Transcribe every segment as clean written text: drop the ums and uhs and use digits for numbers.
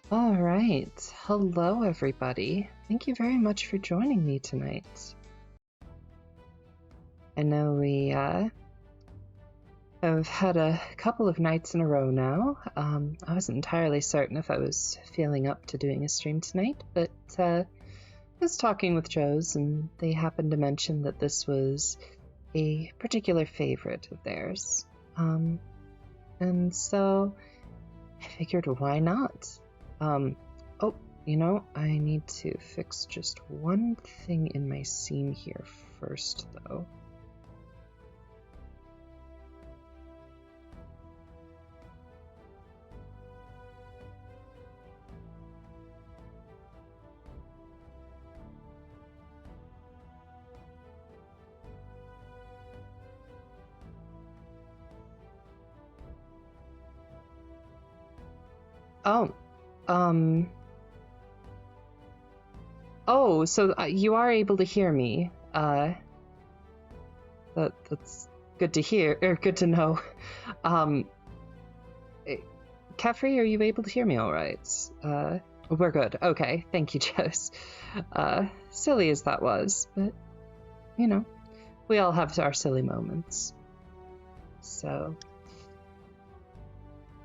All right. Hello, everybody. Thank you very much for joining me tonight. I know we have had a couple of nights in a row now. I wasn't entirely certain if I was feeling up to doing a stream tonight, but I was talking with Joes, and they happened to mention that this was a particular favorite of theirs. And so I figured, why not? Oh, I need to fix just one thing in my scene here first, though. Oh, so you are able to hear me. That's good to hear, or good to know. Caffrey, are you able to hear me all right? We're good. Okay, thank you, Jess. Silly as that was, but, we all have our silly moments. So...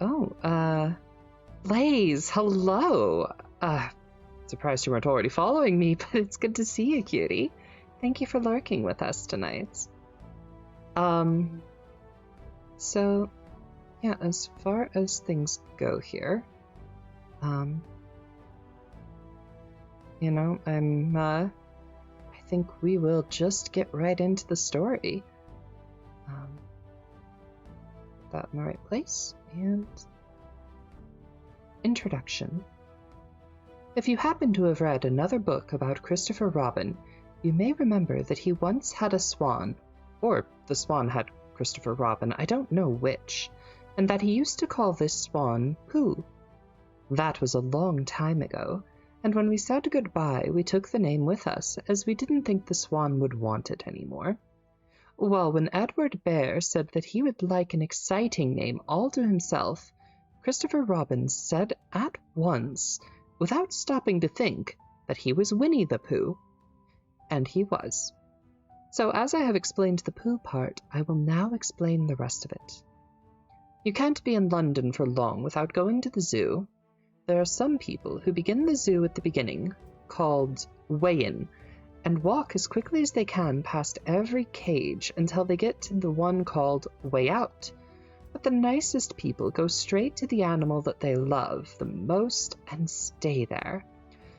Oh, Blaze, hello! Surprised you weren't already following me, but it's good to see you, cutie. Thank you for lurking with us tonight. So, yeah, as far as things go here, I think we will just get right into the story. Put that in the right place, and... Introduction. If you happen to have read another book about Christopher Robin, you may remember that he once had a swan, or the swan had Christopher Robin, I don't know which, and that he used to call this swan Pooh. That was a long time ago, and when we said goodbye, we took the name with us, as we didn't think the swan would want it anymore. Well, when Edward Bear said that he would like an exciting name all to himself, Christopher Robin said at once, without stopping to think, that he was Winnie-the-Pooh. And he was. So as I have explained the Pooh part, I will now explain the rest of it. You can't be in London for long without going to the zoo. There are some people who begin the zoo at the beginning, called weigh-in, and walk as quickly as they can past every cage until they get to the one called way out. But the nicest people go straight to the animal that they love the most and stay there.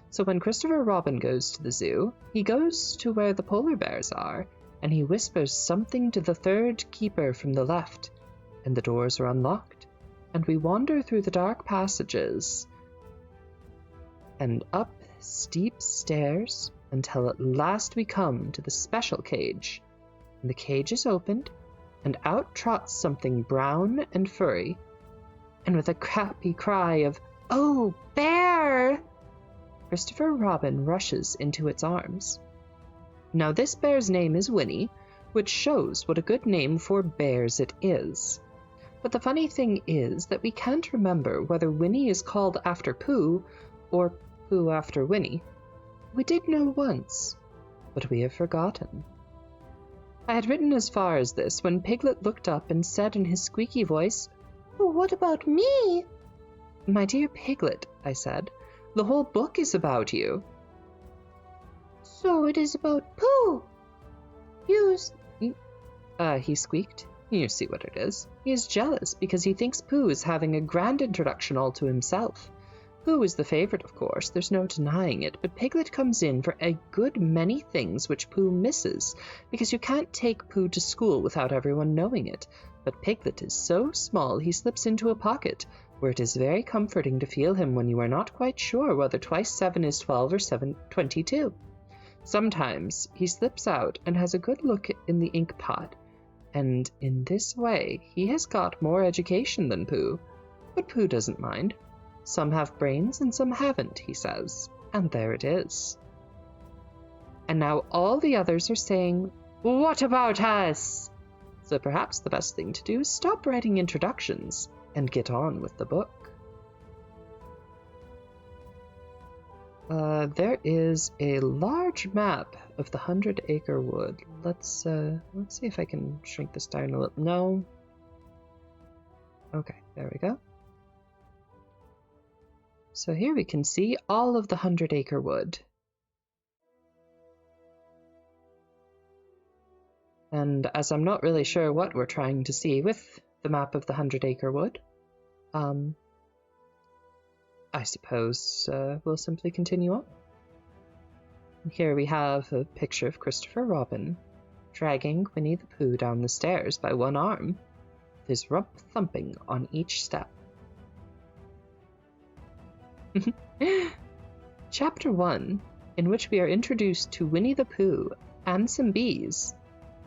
So when Christopher Robin goes to the zoo, he goes to where the polar bears are, and he whispers something to the third keeper from the left, and the doors are unlocked, and we wander through the dark passages and up steep stairs until at last we come to the special cage, and the cage is opened, and out trots something brown and furry, and with a happy cry of, "Oh, bear!" Christopher Robin rushes into its arms. Now this bear's name is Winnie, which shows what a good name for bears it is. But the funny thing is that we can't remember whether Winnie is called after Pooh, or Pooh after Winnie. We did know once, but we have forgotten. I had written as far as this when Piglet looked up and said in his squeaky voice, "Oh, what about me?" "My dear Piglet," I said, "the whole book is about you." "So it is about Pooh. He squeaked. "You see what it is. He is jealous because he thinks Pooh is having a grand introduction all to himself. Pooh is the favorite, of course, there's no denying it, but Piglet comes in for a good many things which Pooh misses, because you can't take Pooh to school without everyone knowing it. But Piglet is so small he slips into a pocket, where it is very comforting to feel him when you are not quite sure whether twice 7 is 12 or 22. Sometimes he slips out and has a good look in the ink pot, and in this way he has got more education than Pooh. But Pooh doesn't mind. Some have brains and some haven't, he says, and there it is. And now all the others are saying, "What about us?" So perhaps the best thing to do is stop writing introductions and get on with the book. There is a large map of the 100-acre wood. Let's see if I can shrink this down a little. No. Okay, there we go. So here we can see all of the 100-acre wood. And as I'm not really sure what we're trying to see with the map of the 100-acre wood, I suppose we'll simply continue on. Here we have a picture of Christopher Robin dragging Winnie-the-Pooh down the stairs by one arm, with his rump thumping on each step. Chapter 1, in which we are introduced to Winnie-the-Pooh and some bees,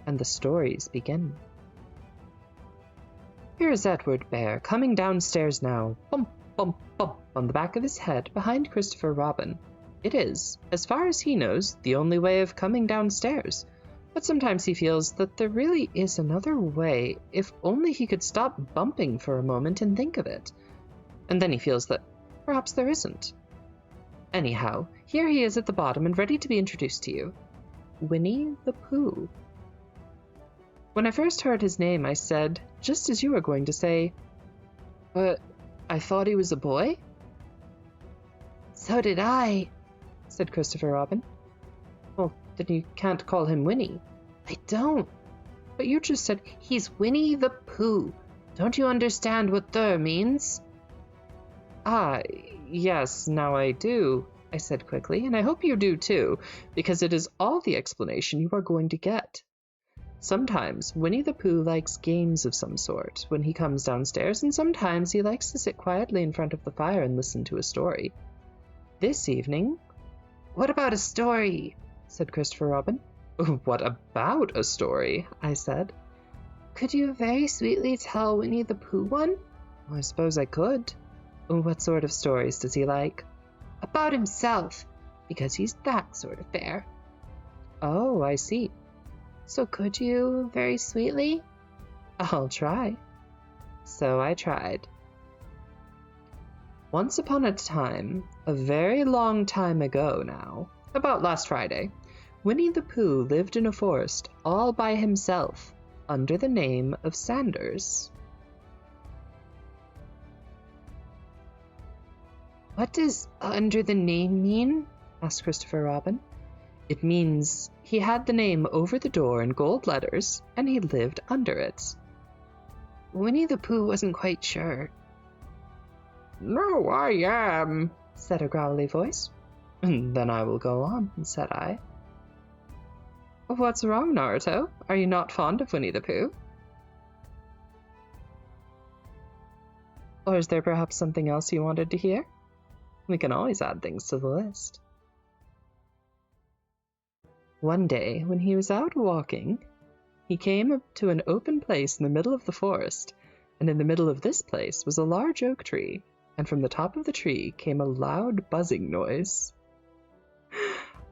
and the stories begin. Here is Edward Bear coming downstairs now, bump, bump, bump, on the back of his head behind Christopher Robin. It is, as far as he knows, the only way of coming downstairs, but sometimes he feels that there really is another way if only he could stop bumping for a moment and think of it. And then he feels that perhaps there isn't. Anyhow, here he is at the bottom and ready to be introduced to you. Winnie-the-Pooh. When I first heard his name, I said, just as you were going to say, "But I thought he was a boy?" "So did I," said Christopher Robin. "Well, then you can't call him Winnie." "I don't." "But you just said, he's Winnie-the-Pooh. Don't you understand what "the" means?" "Ah, yes, now I do," I said quickly, "and I hope you do too, because it is all the explanation you are going to get. Sometimes Winnie-the-Pooh likes games of some sort when he comes downstairs, and sometimes he likes to sit quietly in front of the fire and listen to a story. This evening—" "What about a story?" said Christopher Robin. "What about a story?" I said. "Could you very sweetly tell Winnie-the-Pooh one?" "I suppose I could." "What sort of stories does he like?" "About himself, because he's that sort of bear." "Oh, I see." "So could you, very sweetly?" "I'll try." So I tried. Once upon a time, a very long time ago now, about last Friday, Winnie-the-Pooh lived in a forest all by himself, under the name of Sanders. "What does under the name mean?" asked Christopher Robin. "It means he had the name over the door in gold letters, and he lived under it." Winnie-the-Pooh wasn't quite sure. "No, I am," said a growly voice. "Then I will go on," said I. "What's wrong, Naruto? Are you not fond of Winnie-the-Pooh? Or is there perhaps something else you wanted to hear? We can always add things to the list." One day, when he was out walking, he came up to an open place in the middle of the forest, and in the middle of this place was a large oak tree, and from the top of the tree came a loud buzzing noise.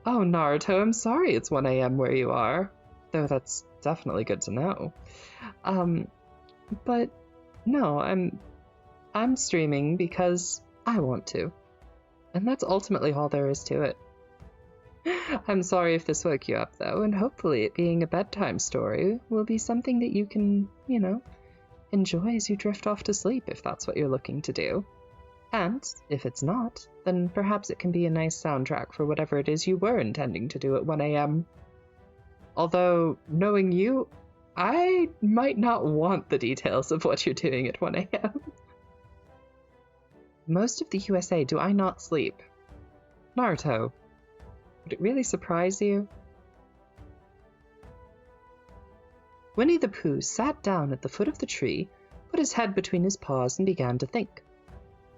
"Oh, Naruto, I'm sorry it's 1 a.m. where you are, though that's definitely good to know. But no, I'm streaming because I want to, and that's ultimately all there is to it. I'm sorry if this woke you up, though, and hopefully it being a bedtime story will be something that you can, enjoy as you drift off to sleep if that's what you're looking to do. And if it's not, then perhaps it can be a nice soundtrack for whatever it is you were intending to do at 1 a.m. Although, knowing you, I might not want the details of what you're doing at 1 a.m. Most of the USA do I not sleep. Naruto, would it really surprise you? Winnie-the-Pooh sat down at the foot of the tree, put his head between his paws, and began to think.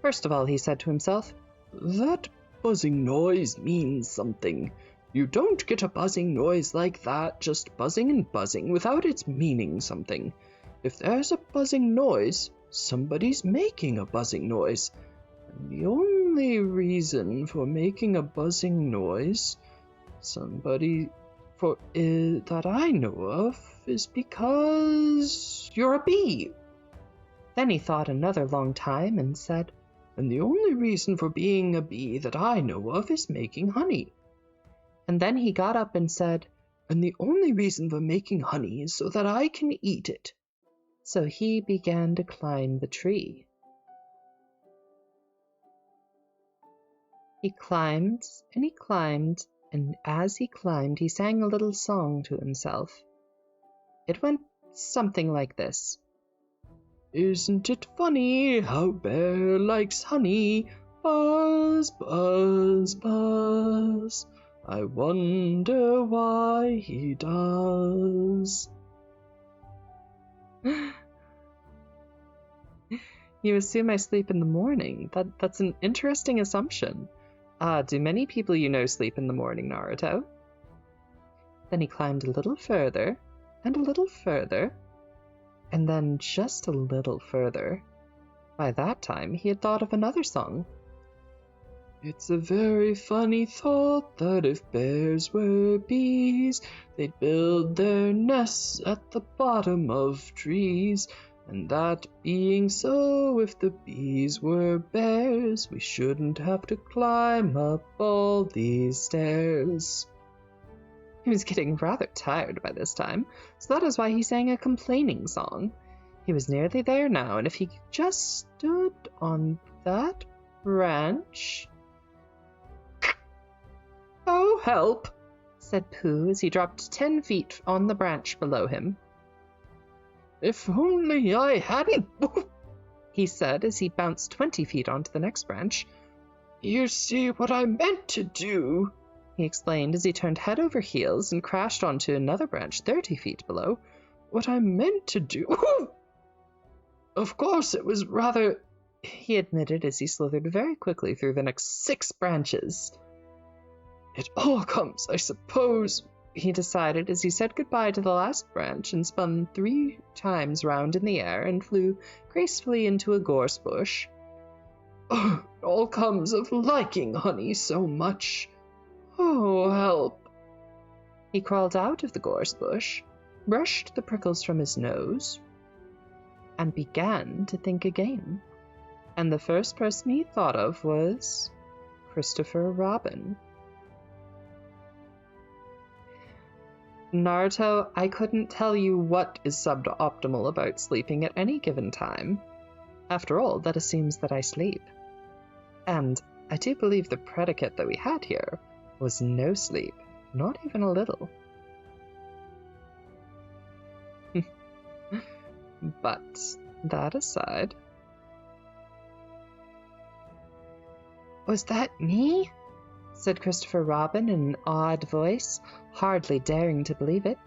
First of all, he said to himself, "That buzzing noise means something. You don't get a buzzing noise like that, just buzzing and buzzing, without its meaning something. If there's a buzzing noise, somebody's making a buzzing noise. And the only reason for making a buzzing noise, that I know of, is because you're a bee." Then he thought another long time and said, and the only reason for being a bee that I know of is making honey. And then he got up and said, And the only reason for making honey is so that I can eat it. So he began to climb the tree. He climbed, and as he climbed, he sang a little song to himself. It went something like this. Isn't it funny how Bear likes honey? Buzz, buzz, buzz. I wonder why he does. You assume I sleep in the morning. That's an interesting assumption. Do many people you know sleep in the morning, Naruto? Then he climbed a little further, and a little further, and then just a little further. By that time, he had thought of another song. It's a very funny thought that if bears were bees, they'd build their nests at the bottom of trees. And that being so, if the bees were bears, we shouldn't have to climb up all these stairs. He was getting rather tired by this time, so that is why he sang a complaining song. He was nearly there now, and if he just stood on that branch... Oh, help! Said Pooh as he dropped 10 feet on the branch below him. If only I hadn't... he said as he bounced 20 feet onto the next branch. You see what I meant to do, he explained as he turned head over heels and crashed onto another branch 30 feet below. What I meant to do... Of course, it was rather... he admitted as he slithered very quickly through the next 6 branches. It all comes, I suppose, he decided as he said goodbye to the last branch and spun 3 times round in the air and flew gracefully into a gorse bush. Oh, it all comes of liking honey so much. Oh, help. He crawled out of the gorse bush, brushed the prickles from his nose, and began to think again. And the first person he thought of was Christopher Robin. Naruto, I couldn't tell you what is suboptimal about sleeping at any given time. After all, that assumes that I sleep. And I do believe the predicate that we had here was no sleep, not even a little. But that aside... Was that me? Said Christopher Robin in an odd voice, hardly daring to believe it.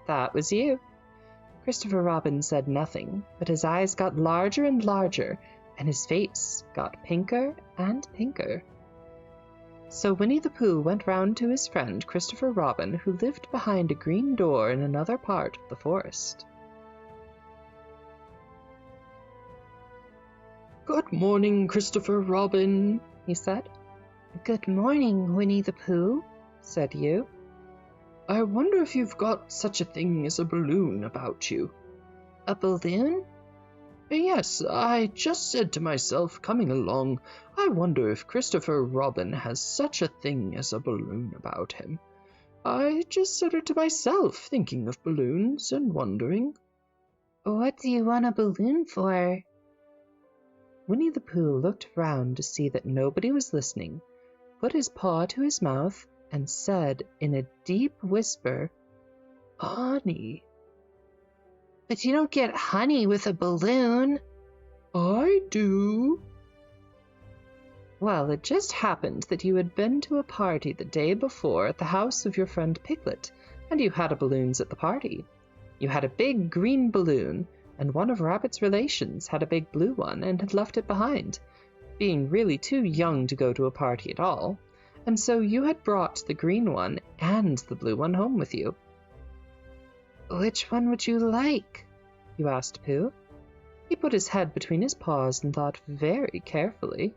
That was you. Christopher Robin said nothing, but his eyes got larger and larger, and his face got pinker and pinker. So Winnie-the-Pooh went round to his friend Christopher Robin, who lived behind a green door in another part of the forest. Good morning, Christopher Robin, he said. Good morning, Winnie-the-Pooh, said you. I wonder if you've got such a thing as a balloon about you. A balloon? Yes, I just said to myself coming along, I wonder if Christopher Robin has such a thing as a balloon about him. I just said it to myself, thinking of balloons and wondering. What do you want a balloon for? Winnie-the-Pooh looked round to see that nobody was listening, put his paw to his mouth, and said in a deep whisper, Honey. But you don't get honey with a balloon. I do. Well, it just happened that you had been to a party the day before at the house of your friend Piglet, and you had balloons at the party. You had a big green balloon, and one of Rabbit's relations had a big blue one and had left it behind, being really too young to go to a party at all, and so you had brought the green one and the blue one home with you. Which one would you like? You asked Pooh. He put his head between his paws and thought very carefully.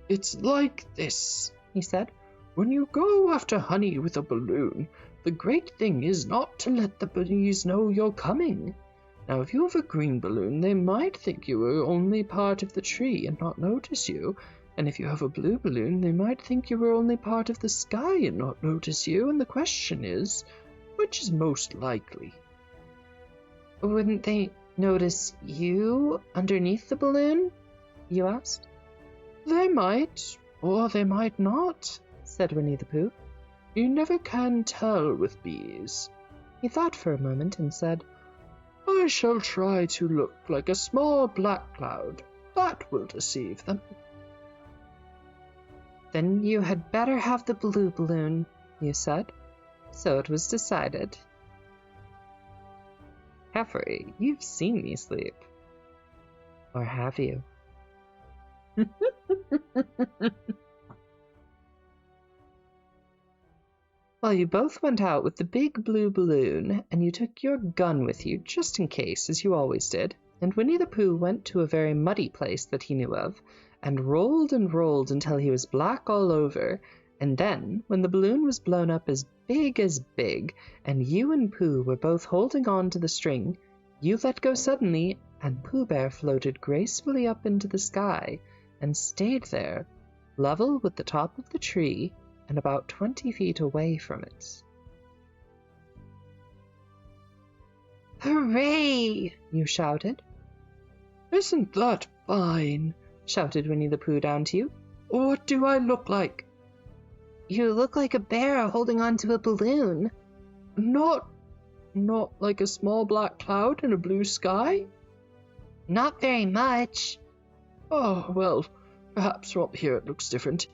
It's like this, he said. When you go after honey with a balloon, the great thing is not to let the bees know you're coming. Now, if you have a green balloon, they might think you were only part of the tree and not notice you. And if you have a blue balloon, they might think you were only part of the sky and not notice you. And the question is, which is most likely? Wouldn't they notice you underneath the balloon? You asked. They might, or they might not, said Winnie-the-Pooh. You never can tell with bees. He thought for a moment and said, I shall try to look like a small black cloud. That will deceive them. Then you had better have the blue balloon, you said. So it was decided. Caffrey, you've seen me sleep. Or have you? Well, you both went out with the big blue balloon, and you took your gun with you, just in case, as you always did. And Winnie-the-Pooh went to a very muddy place that he knew of, and rolled until he was black all over. And then, when the balloon was blown up as big, and you and Pooh were both holding on to the string, you let go suddenly, and Pooh Bear floated gracefully up into the sky, and stayed there, level with the top of the tree, and about 20 feet away from it. Hooray! You shouted. Isn't that fine? Shouted Winnie-the-Pooh down to you. What do I look like? You look like a bear holding onto a balloon. Not like a small black cloud in a blue sky? Not very much. Oh, well, perhaps from up here it looks different.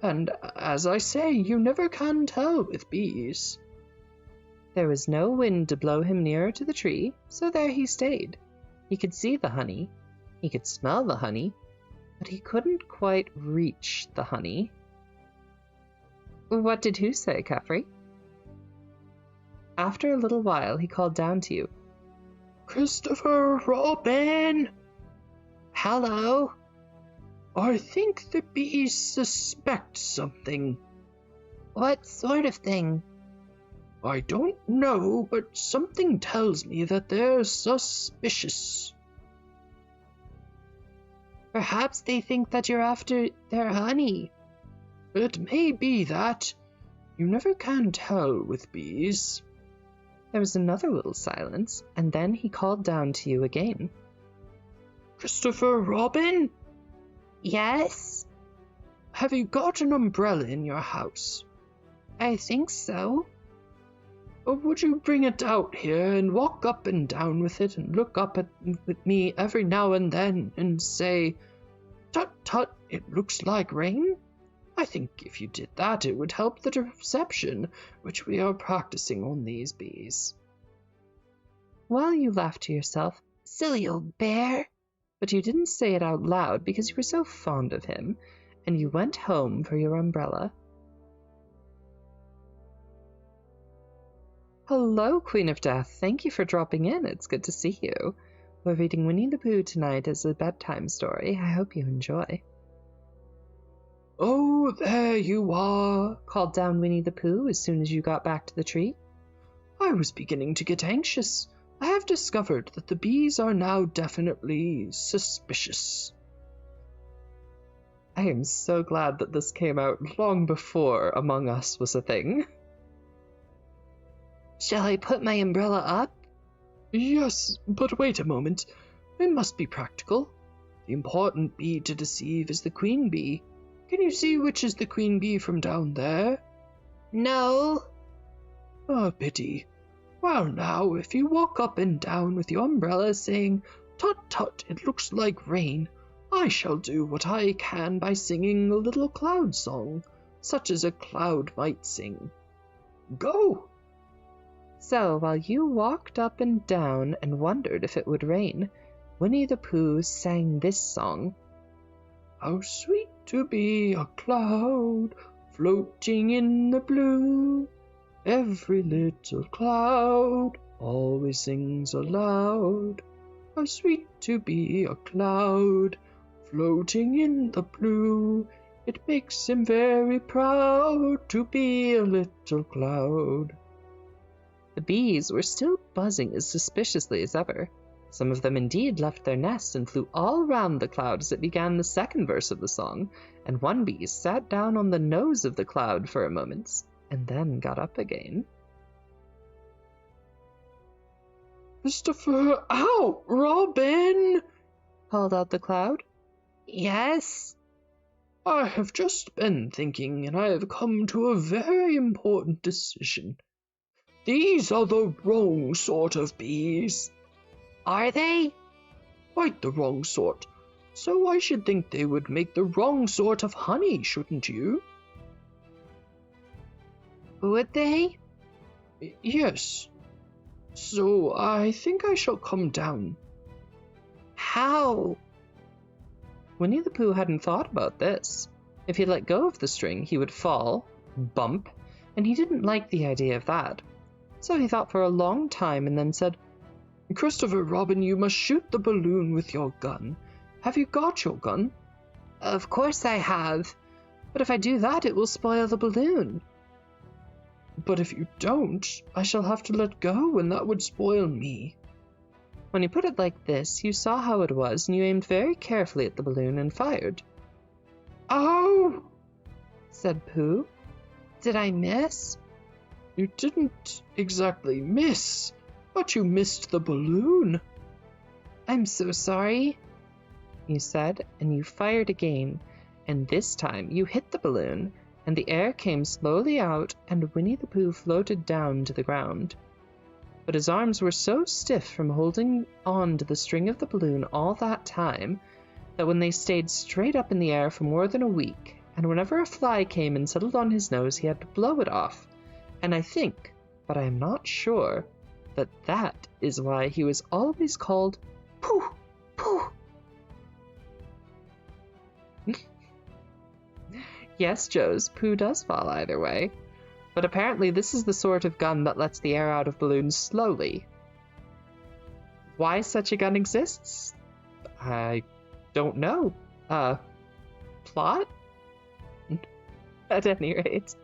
And, as I say, you never can tell with bees. There was no wind to blow him nearer to the tree, so there he stayed. He could see the honey, he could smell the honey, but he couldn't quite reach the honey. What did who say, Caffrey? After a little while, he called down to you. Christopher Robin! Hello? I think the bees suspect something. What sort of thing? I don't know, but something tells me that they're suspicious. Perhaps they think that you're after their honey. It may be that. You never can tell with bees. There was another little silence, and then he called down to you again. Christopher Robin? Yes? Have you got an umbrella in your house? I think so. Or would you bring it out here and walk up and down with it and look up at with me every now and then and say, Tut tut, it looks like rain? I think if you did that, it would help the reception, which we are practicing on these bees. Well, you laughed to yourself, silly old bear. But you didn't say it out loud because you were so fond of him, and you went home for your umbrella. Hello, Queen of Death. Thank you for dropping in. It's good to see you. We're reading Winnie-the-Pooh tonight as a bedtime story. I hope you enjoy. Oh, there you are, called down Winnie-the-Pooh as soon as you got back to the tree. I was beginning to get anxious. I have discovered that the bees are now definitely suspicious. I am so glad that this came out long before Among Us was a thing. Shall I put my umbrella up? Yes, but wait a moment. I must be practical. The important bee to deceive is the queen bee. Can you see which is the queen bee from down there? No. Oh, pity. Well now, if you walk up and down with your umbrella saying, Tut tut, it looks like rain, I shall do what I can by singing a little cloud song, such as a cloud might sing. Go! So, while you walked up and down and wondered if it would rain, Winnie-the-Pooh sang this song. How sweet to be a cloud, floating in the blue. Every little cloud always sings aloud. How sweet to be a cloud, floating in the blue. It makes him very proud to be a little cloud. The bees were still buzzing as suspiciously as ever. Some of them indeed left their nest and flew all round the cloud as it began the second verse of the song, and one bee sat down on the nose of the cloud for a moment, and then got up again. "Christopher, ow! Robin!" called out the cloud. "Yes?" "I have just been thinking, and I have come to a very important decision. These are the wrong sort of bees." "Are they?" "Quite the wrong sort. So I should think they would make the wrong sort of honey, shouldn't you?" "Would they?" "Yes. So I think I shall come down." "How?" Winnie the Pooh hadn't thought about this. If he let go of the string, he would fall, bump, and he didn't like the idea of that. So he thought for a long time and then said, "Christopher Robin, you must shoot the balloon with your gun. Have you got your gun?" "Of course I have. But if I do that, it will spoil the balloon." "But if you don't, I shall have to let go, and that would spoil me." When you put it like this, you saw how it was, and you aimed very carefully at the balloon and fired. "Ow!" said Pooh. "Did I miss?" "You didn't exactly miss, but you missed the balloon." "I'm so sorry," you said, and you fired again, and this time you hit the balloon, and the air came slowly out, and Winnie the Pooh floated down to the ground. But his arms were so stiff from holding on to the string of the balloon all that time, that when they stayed straight up in the air for more than a week, and whenever a fly came and settled on his nose, he had to blow it off. And I think, but I am not sure, that that is why he was always called Pooh, Pooh. Yes, Joes, Pooh does fall either way. But apparently this is the sort of gun that lets the air out of balloons slowly. Why such a gun exists? I don't know. Plot? At any rate,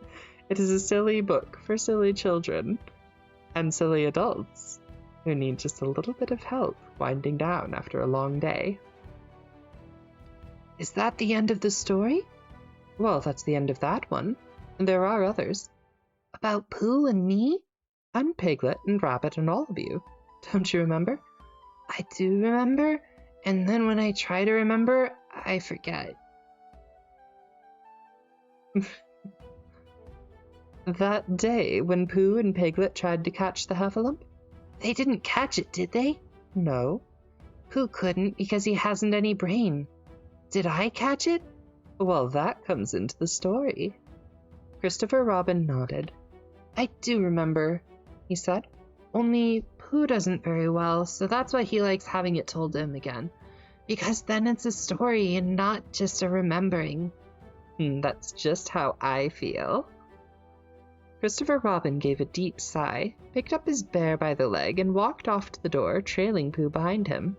it is a silly book for silly children and silly adults who need just a little bit of help winding down after a long day. Is that the end of the story? Well, that's the end of that one, and there are others. About Pooh and me? And Piglet and Rabbit and all of you. Don't you remember? I do remember, and then when I try to remember, I forget. That day when Pooh and Piglet tried to catch the heffalump? They didn't catch it, did they? No. Pooh couldn't because he hasn't any brain. Did I catch it? Well, that comes into the story. Christopher Robin nodded. I do remember, he said. Only Pooh doesn't very well, so that's why he likes having it told to him again. Because then it's a story and not just a remembering. That's just how I feel. Christopher Robin gave a deep sigh, picked up his bear by the leg, and walked off to the door, trailing Pooh behind him.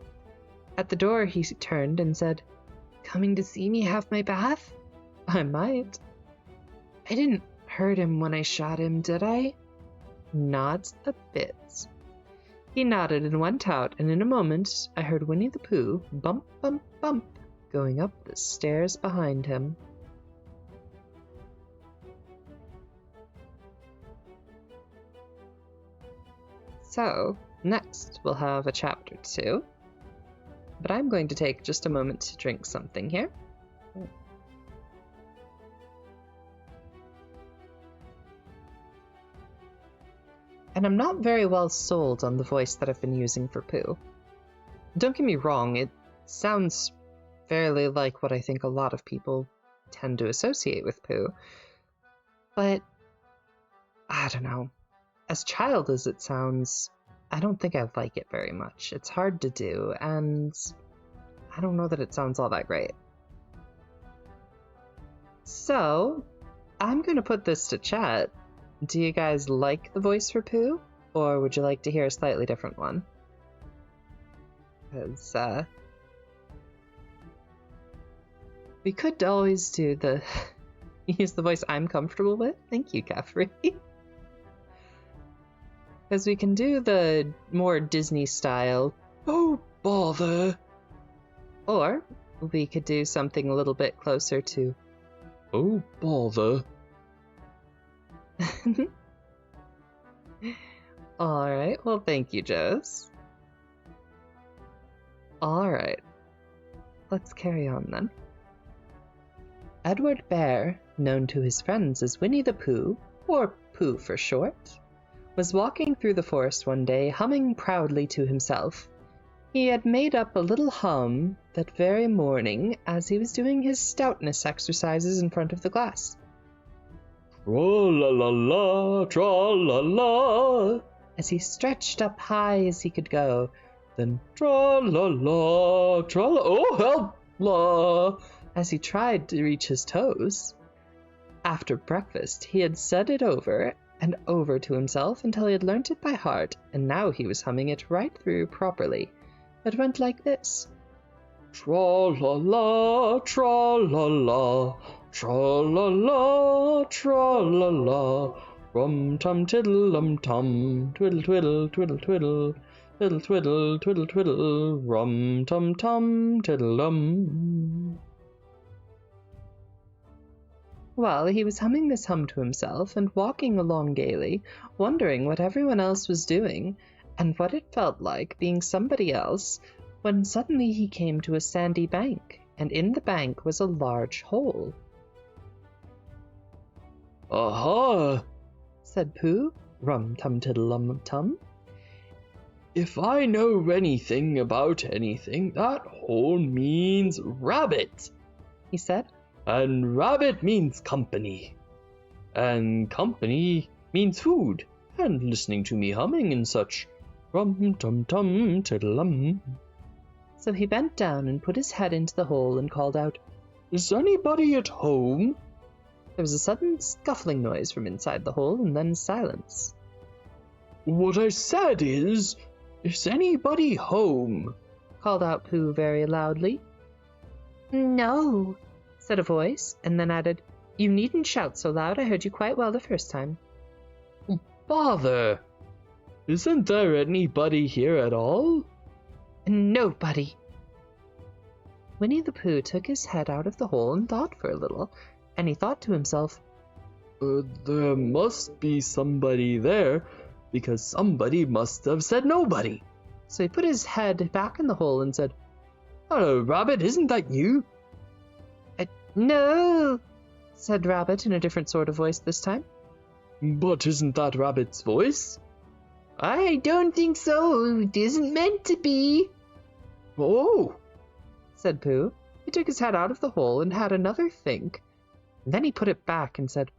At the door he turned and said, Coming to see me have my bath? I might. I didn't hurt him when I shot him, did I? Not a bit. He nodded and went out, and in a moment I heard Winnie the Pooh bump, bump, bump, going up the stairs behind him. So, next we'll have a chapter 2, but I'm going to take just a moment to drink something here. And I'm not very well sold on the voice that I've been using for Pooh. Don't get me wrong, it sounds fairly like what I think a lot of people tend to associate with Pooh, but I don't know. As child as it sounds, I don't think I like it very much. It's hard to do, and I don't know that it sounds all that great. So, I'm going to put this to chat. Do you guys like the voice for Pooh, or would you like to hear a slightly different one? Because, we could always do the use the voice I'm comfortable with. Thank you, Caffrey. Because we can do the more Disney style, Oh, bother. Or we could do something a little bit closer to, Oh, bother. All right, well, thank you, Jess. All right, let's carry on then. Edward Bear, known to his friends as Winnie-the-Pooh, or Pooh for short, was walking through the forest one day, humming proudly to himself. He had made up a little hum that very morning as he was doing his stoutness exercises in front of the glass. Tra-la-la-la, tra-la-la. As he stretched up high as he could go, Then tra-la-la, tra-la, oh, help, la. as he tried to reach his toes. After breakfast, he had said it over and over to himself until he had learnt it by heart, and now he was humming it right through properly. It went like this. Tra-la-la, tra-la-la, tra-la-la, tra-la-la. Rum-tum tiddle-lum-tum, twiddle-twiddle, twiddle-twiddle, twiddle-twiddle, twiddle-twiddle, rum-tum-tum, tiddle-lum. Well, he was humming this hum to himself and walking along gaily, wondering what everyone else was doing and what it felt like being somebody else, when suddenly he came to a sandy bank, and in the bank was a large hole. Aha! Said Pooh, rum-tum-tiddle-lum-tum. If I know anything about anything, that hole means rabbit. He said. And rabbit means company. And company means food. And listening to me humming and such. Rum-tum-tum, tiddle-lum. So he bent down and put his head into the hole and called out, Is anybody at home? There was a sudden scuffling noise from inside the hole, and then silence. What I said is anybody home? Called out Pooh very loudly. No, said a voice, and then added, You needn't shout so loud, I heard you quite well the first time. Bother! Isn't there anybody here at all? Nobody. Winnie-the-Pooh took his head out of the hole and thought for a little, and he thought to himself, There must be somebody there, because somebody must have said nobody. So he put his head back in the hole and said, Hello, Rabbit, isn't that you? No, said Rabbit in a different sort of voice this time. But isn't that Rabbit's voice? I don't think so. It isn't meant to be. Oh, said Pooh. He took his head out of the hole and had another think. And then he put it back and said,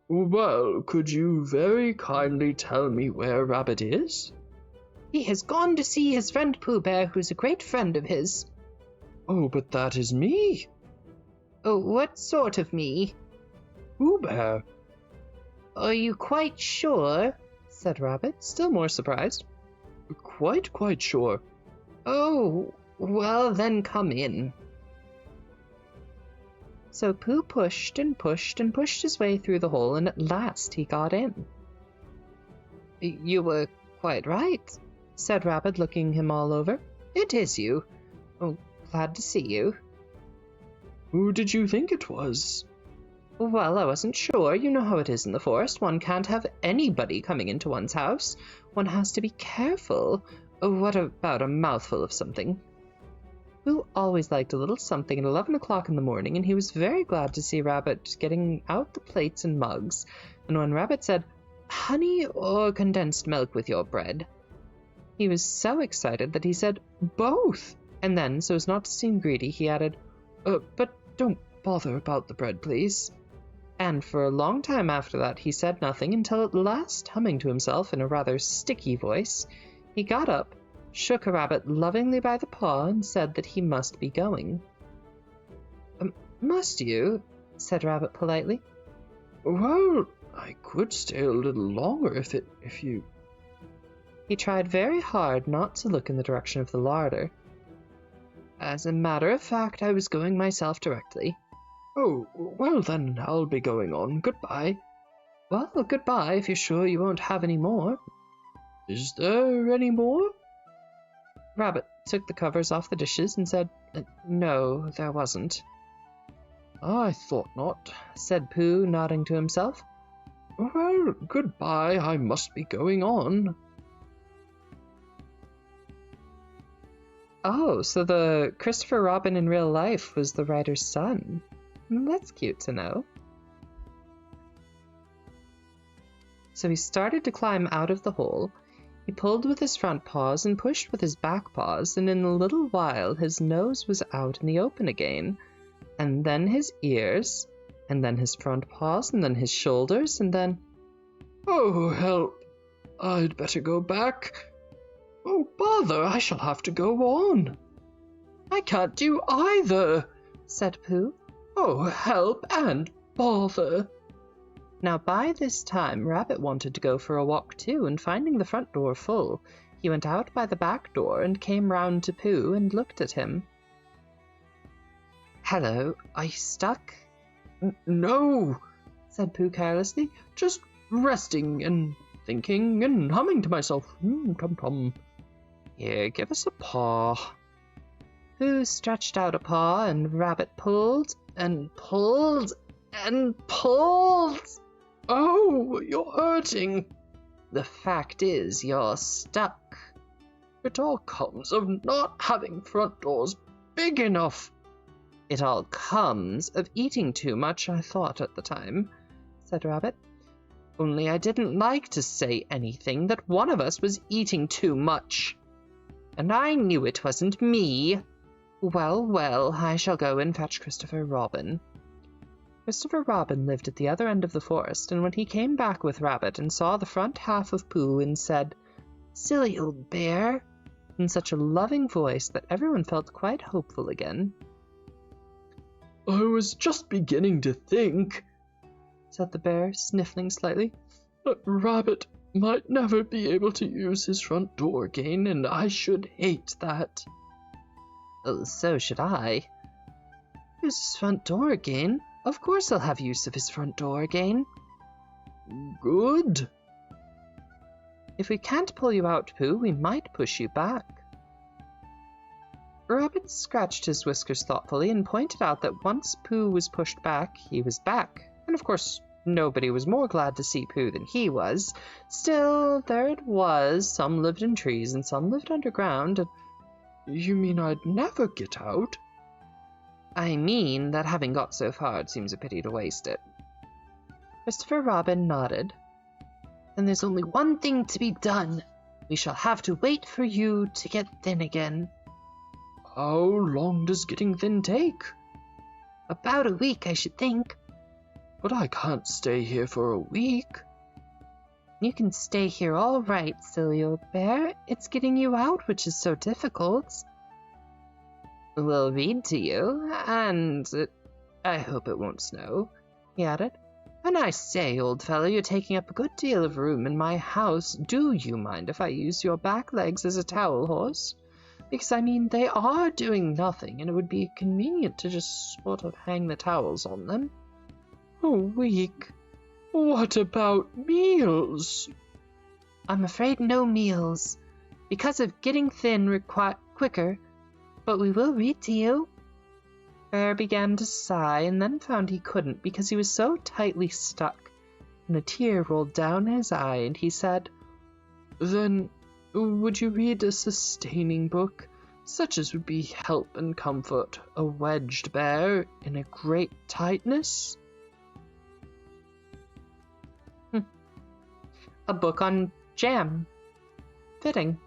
Well, could you very kindly tell me where Rabbit is? He has gone to see his friend Pooh Bear, who's a great friend of his. Oh, but that is me. Oh, what sort of me? Pooh Bear. Are you quite sure? Said Rabbit, still more surprised. Quite sure. Oh, well then come in. So Pooh pushed and pushed and pushed his way through the hole, and at last he got in. You were quite right, said Rabbit, looking him all over. It is you. Oh, glad to see you. Who did you think it was? Well, I wasn't sure. You know how it is in the forest. One can't have anybody coming into one's house. One has to be careful. Oh, what about a mouthful of something? Pooh always liked a little something at 11 o'clock in the morning, and he was very glad to see Rabbit getting out the plates and mugs. And when Rabbit said, Honey or condensed milk with your bread? He was so excited that he said, Both! And then, so as not to seem greedy, he added, But don't bother about the bread, please. And for a long time after that, he said nothing until at last, humming to himself in a rather sticky voice, he got up, shook a rabbit lovingly by the paw, and said that he must be going. Must you? Said Rabbit politely. Well, I could stay a little longer if you... He tried very hard not to look in the direction of the larder. As a matter of fact, I was going myself directly. Oh, well then, I'll be going on. Goodbye. Well, goodbye, if you're sure you won't have any more. Is there any more? Rabbit took the covers off the dishes and said, "No, there wasn't." "I thought not," said Pooh, nodding to himself. "Well, goodbye, I must be going on." Oh, so the Christopher Robin in real life was the writer's son. That's cute to know. So he started to climb out of the hole. He pulled with his front paws and pushed with his back paws, and in a little while his nose was out in the open again, and then his ears, and then his front paws, and then his shoulders, and then... "Oh, help! I'd better go back. Oh, bother, I shall have to go on." "I can't do either," said Pooh. "Oh, help and bother." Now by this time Rabbit wanted to go for a walk too, and finding the front door full, he went out by the back door and came round to Pooh and looked at him. "Hello, are you stuck?" "No," said Pooh carelessly. "just resting and thinking and humming to myself. Tum-tum. "Here, give us a paw." Pooh stretched out a paw, and Rabbit pulled and pulled and pulled. "Oh, you're hurting." "The fact is, you're stuck." "It all comes of not having front doors big enough." "It all comes of eating too much, I thought at the time," said Rabbit. "Only I didn't like to say anything that one of us was eating too much. And I knew it wasn't me. Well, well, I shall go and fetch Christopher Robin." Christopher Robin lived at the other end of the forest, and when he came back with Rabbit and saw the front half of Pooh and said, "Silly old bear," in such a loving voice that everyone felt quite hopeful again. "I was just beginning to think," said the bear, sniffling slightly, "that Rabbit might never be able to use his front door again, and I should hate that." "Oh, so should I." "Use his front door again? Of course he'll have use of his front door again." "Good." "If we can't pull you out, Pooh, we might push you back." Rabbit scratched his whiskers thoughtfully and pointed out that once Pooh was pushed back, he was back. And of course, nobody was more glad to see Pooh than he was. Still, there it was. Some lived in trees and some lived underground. And "You mean I'd never get out?" I mean that having got so far, it seems a pity to waste it." Christopher Robin nodded. "Then there's only one thing to be done. We shall have to wait for you to get thin again." "How long does getting thin take?" "About a week, I should think." "But I can't stay here for a week." "You can stay here all right, silly old bear. It's getting you out which is so difficult." "We'll read to you, and I hope it won't snow," he added. "And I say, old fellow, you're taking up a good deal of room in my house. Do you mind if I use your back legs as a towel horse? Because, I mean, they are doing nothing, and it would be convenient to just sort of hang the towels on them." "A week? What about meals?" "I'm afraid no meals, because of getting thin quicker, but we will read to you." Bear began to sigh, and then found he couldn't because he was so tightly stuck, and a tear rolled down his eye, and he said, "Then would you read a sustaining book, such as would be help and comfort a wedged bear in a great tightness?" "A book on jam. Fitting."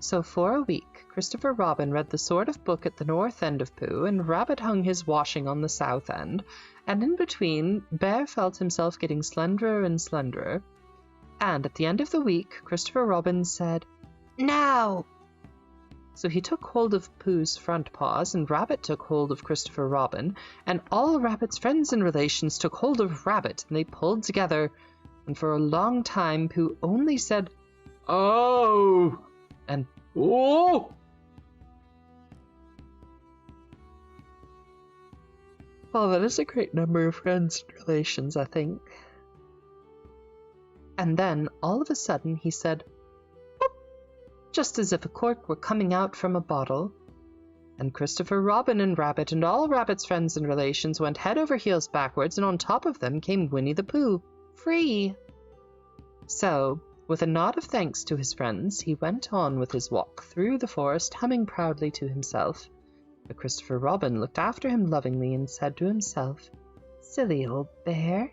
So for a week, Christopher Robin read the sort of book at the north end of Pooh, and Rabbit hung his washing on the south end, and in between, Bear felt himself getting slenderer and slenderer. And at the end of the week, Christopher Robin said, "Now!" So he took hold of Pooh's front paws, and Rabbit took hold of Christopher Robin, and all Rabbit's friends and relations took hold of Rabbit, and they pulled together, and for a long time Pooh only said, "Oh!" and "Oh!" Well, that is a great number of friends and relations, I think. And then, all of a sudden, he said, just as if a cork were coming out from a bottle. And Christopher Robin and Rabbit and all Rabbit's friends and relations went head over heels backwards, and on top of them came Winnie-the-Pooh, free. So, with a nod of thanks to his friends, he went on with his walk through the forest, humming proudly to himself. But Christopher Robin looked after him lovingly and said to himself, "Silly old bear."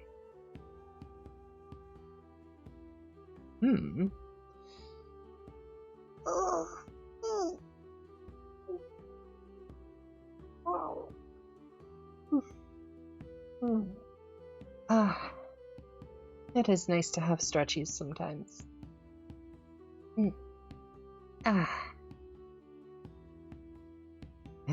It is nice to have stretchies sometimes. I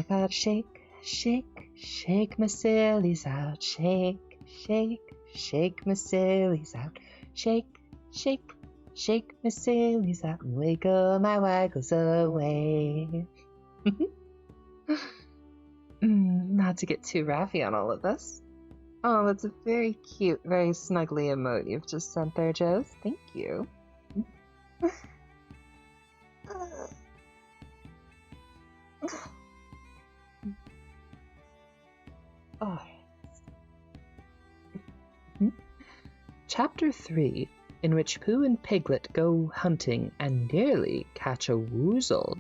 gotta shake, shake, shake my sillies out. Shake, shake, shake my sillies out. Shake, shake, shake my sillies out and wiggle my waggles away. Not to get too raffy on all of this. Oh, that's a very cute, very snuggly emote you've just sent there, Joes. Thank you. Chapter 3, in which Pooh and Piglet go hunting and nearly catch a woozle.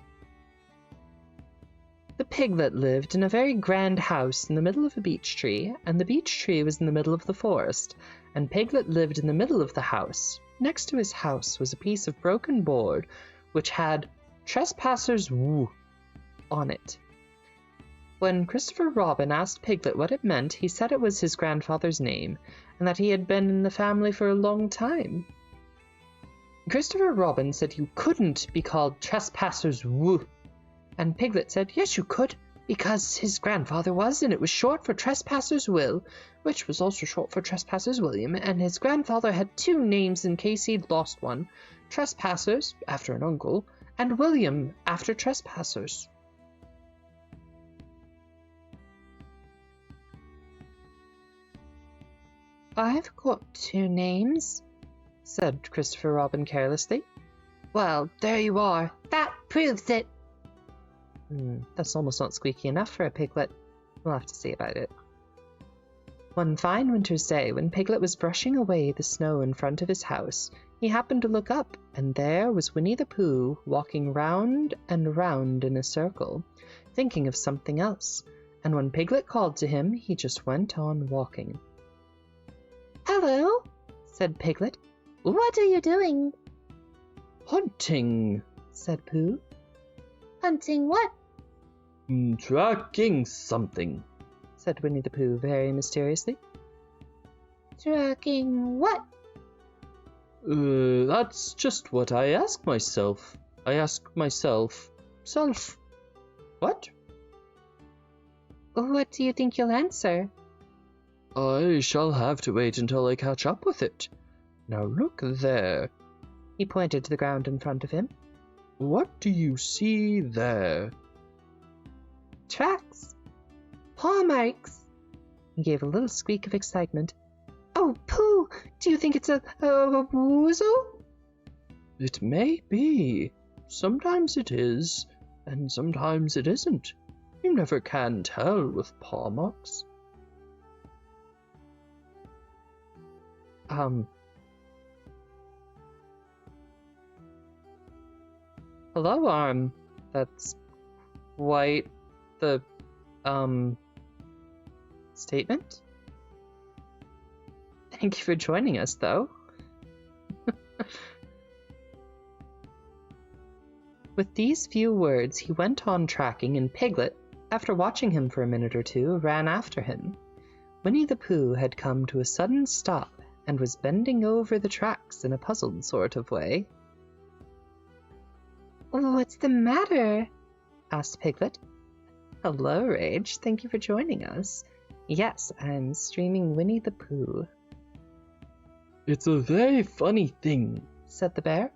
The Piglet lived in a very grand house in the middle of a beech tree, and the beech tree was in the middle of the forest, and Piglet lived in the middle of the house. Next to his house was a piece of broken board which had "Trespassers Woo" on it. When Christopher Robin asked Piglet what it meant, he said it was his grandfather's name, and that he had been in the family for a long time. Christopher Robin said you couldn't be called Trespassers Woo, and Piglet said yes you could, because his grandfather was, and it was short for Trespassers Will, which was also short for Trespassers William, and his grandfather had two names in case he'd lost one, Trespassers, after an uncle, and William, after Trespassers. "I've got two names," said Christopher Robin carelessly. "Well, there you are. That proves it." That's almost not squeaky enough for a piglet. We'll have to see about it. One fine winter's day, when Piglet was brushing away the snow in front of his house, he happened to look up, and there was Winnie-the-Pooh walking round and round in a circle, thinking of something else, and when Piglet called to him, he just went on walking. "Hello," said Piglet. "What are you doing?" "Hunting," said Pooh. "Hunting what?" "Tracking something," said Winnie-the-Pooh very mysteriously. "Tracking what?" That's just what I ask myself. I ask myself, what? What do you think you'll answer?" I shall have to wait until I catch up with it. Now look there." He pointed to the ground in front of him. "What do you see there?" "Tracks. Paw marks." He gave a little squeak of excitement. "Oh, Pooh, do you think it's a woozle?" "It may be. Sometimes it is, and sometimes it isn't. You never can tell with paw marks." Hello, Arm. That's quite the, statement? Thank you for joining us, though. With these few words, he went on tracking, and Piglet, after watching him for a minute or two, ran after him. Winnie-the-Pooh had come to a sudden stop and was bending over the tracks in a puzzled sort of way. "What's the matter?" asked Piglet. Hello, Rage. Thank you for joining us. Yes, I'm streaming Winnie-the-Pooh. "It's a very funny thing," said the bear.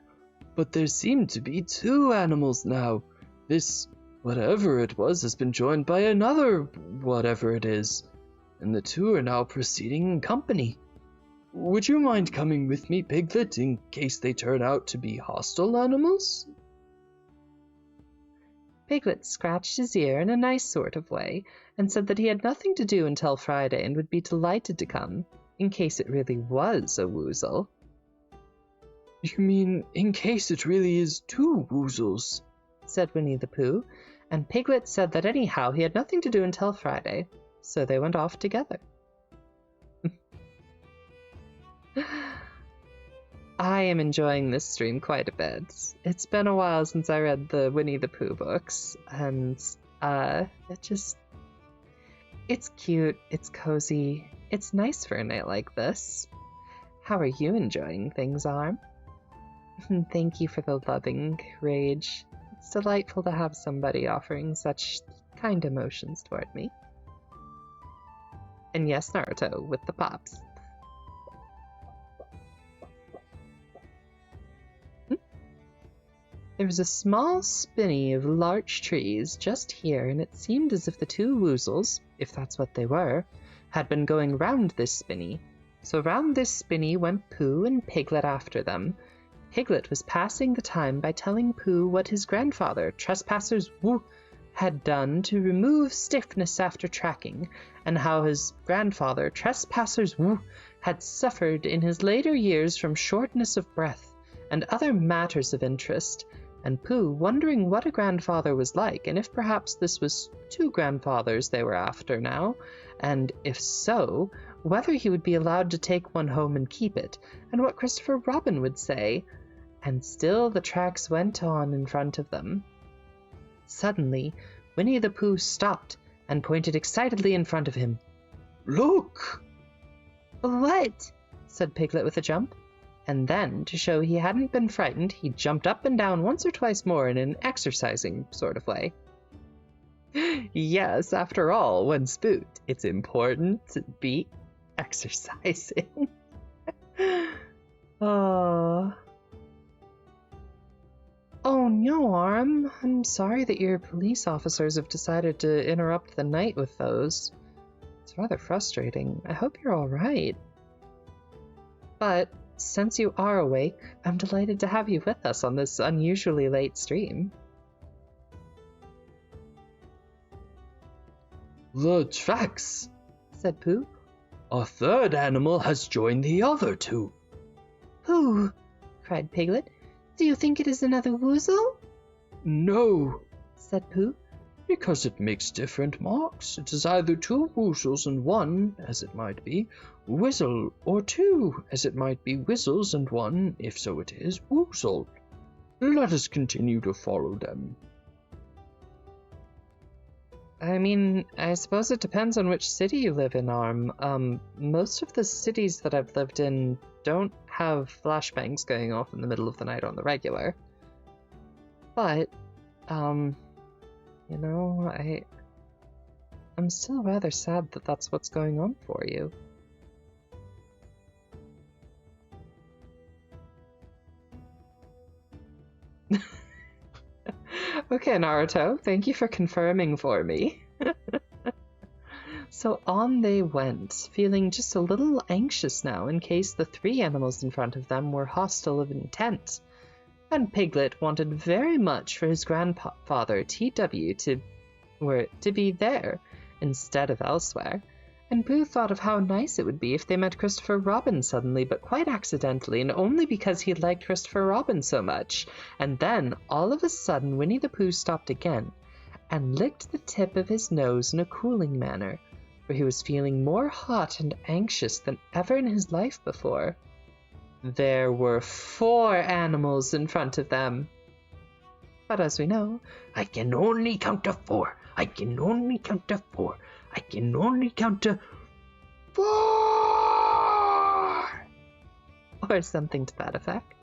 "but there seem to be two animals now. This whatever it was has been joined by another whatever it is, and the two are now proceeding in company. Would you mind coming with me, Piglet, in case they turn out to be hostile animals?" Piglet scratched his ear in a nice sort of way, and said that he had nothing to do until Friday and would be delighted to come, in case it really was a woozle. You mean in case it really is two woozles? Said Winnie-the-Pooh, and Piglet said that anyhow he had nothing to do until Friday, so they went off together. I am enjoying this stream quite a bit. It's been a while since I read the Winnie-the-Pooh books, and it's cute, it's cozy, it's nice for a night like this. How are you enjoying things, Arm? Thank you for the loving rage. It's delightful to have somebody offering such kind emotions toward me. And yes, Naruto, with the pops. There was a small spinney of larch trees just here, and it seemed as if the two woozles, if that's what they were, had been going round this spinney. So round this spinney went Pooh and Piglet after them. Piglet was passing the time by telling Pooh what his grandfather, Trespassers Woo, had done to remove stiffness after tracking, and how his grandfather, Trespassers Woo, had suffered in his later years from shortness of breath and other matters of interest, and Pooh wondering what a grandfather was like, and if perhaps this was two grandfathers they were after now, and if so, whether he would be allowed to take one home and keep it, and what Christopher Robin would say. And still the tracks went on in front of them. Suddenly, Winnie-the-Pooh stopped and pointed excitedly in front of him. Look! What? Said Piglet with a jump. And then, to show he hadn't been frightened, he jumped up and down once or twice more in an exercising sort of way. Yes, after all, when spooked, it's important to be exercising. Oh. Oh no, Arm. I'm sorry that your police officers have decided to interrupt the night with those. It's rather frustrating. I hope you're all right. But since you are awake, I'm delighted to have you with us on this unusually late stream. The tracks, Said Pooh. A third animal has joined the other two. Pooh, Cried Piglet. do you think it is another woozle? No, Said Pooh. because it makes different marks. It is either two woozles and one, as it might be, whizzle, or two, as it might be whizzles and one, if so it is, woozle. Let us continue to follow them. I mean, I suppose it depends on which city you live in, Arm. Most of the cities that I've lived in don't have flashbangs going off in the middle of the night on the regular. But, you know, I'm still rather sad that that's what's going on for you. Okay, Naruto, thank you for confirming for me. So on they went, feeling just a little anxious now in case the three animals in front of them were hostile of intent. And Piglet wanted very much for his grandfather TW to be there instead of elsewhere. And Pooh thought of how nice it would be if they met Christopher Robin suddenly, but quite accidentally, and only because he liked Christopher Robin so much. And then, all of a sudden, Winnie-the-Pooh stopped again, and licked the tip of his nose in a cooling manner, for he was feeling more hot and anxious than ever in his life before. There were 4 animals in front of them. But as we know, I can only count to 4. I can only count to 4. I can only count to 4! or something to that effect.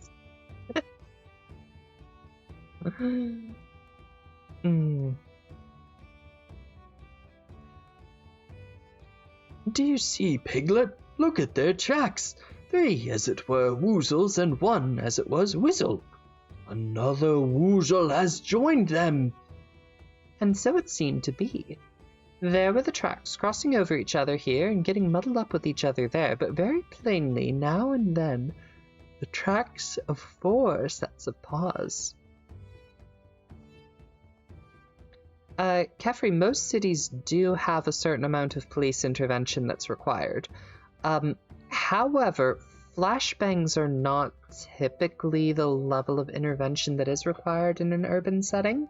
Do you see, Piglet? Look at their tracks. 3, as it were, woozles, and 1, as it was, whizzle. Another woozle has joined them. And so it seemed to be. There were the tracks crossing over each other here and getting muddled up with each other there, but very plainly, now and then, the tracks of 4 sets of paws. Kefri, most cities do have a certain amount of police intervention that's required. However, flashbangs are not typically the level of intervention that is required in an urban setting.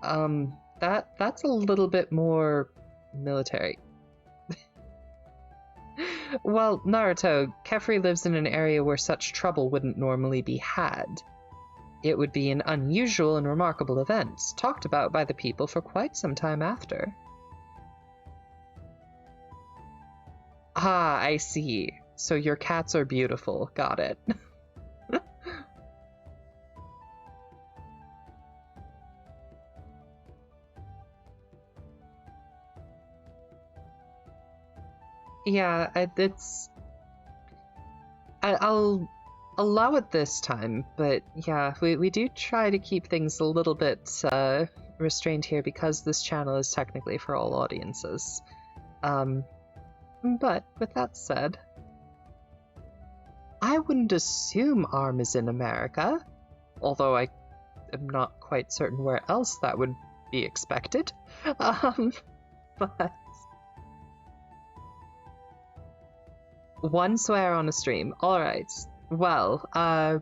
That's a little bit more military. Well, Naruto, Kefri lives in an area where such trouble wouldn't normally be had. It would be an unusual and remarkable event, talked about by the people for quite some time after. Ah, I see. So your cats are beautiful. Got it. Yeah, I'll allow it this time, but yeah, we do try to keep things a little bit restrained here because this channel is technically for all audiences. But with that said, I wouldn't assume ARM is in America, although I am not quite certain where else that would be expected. But one swear on a stream. All right. Well, I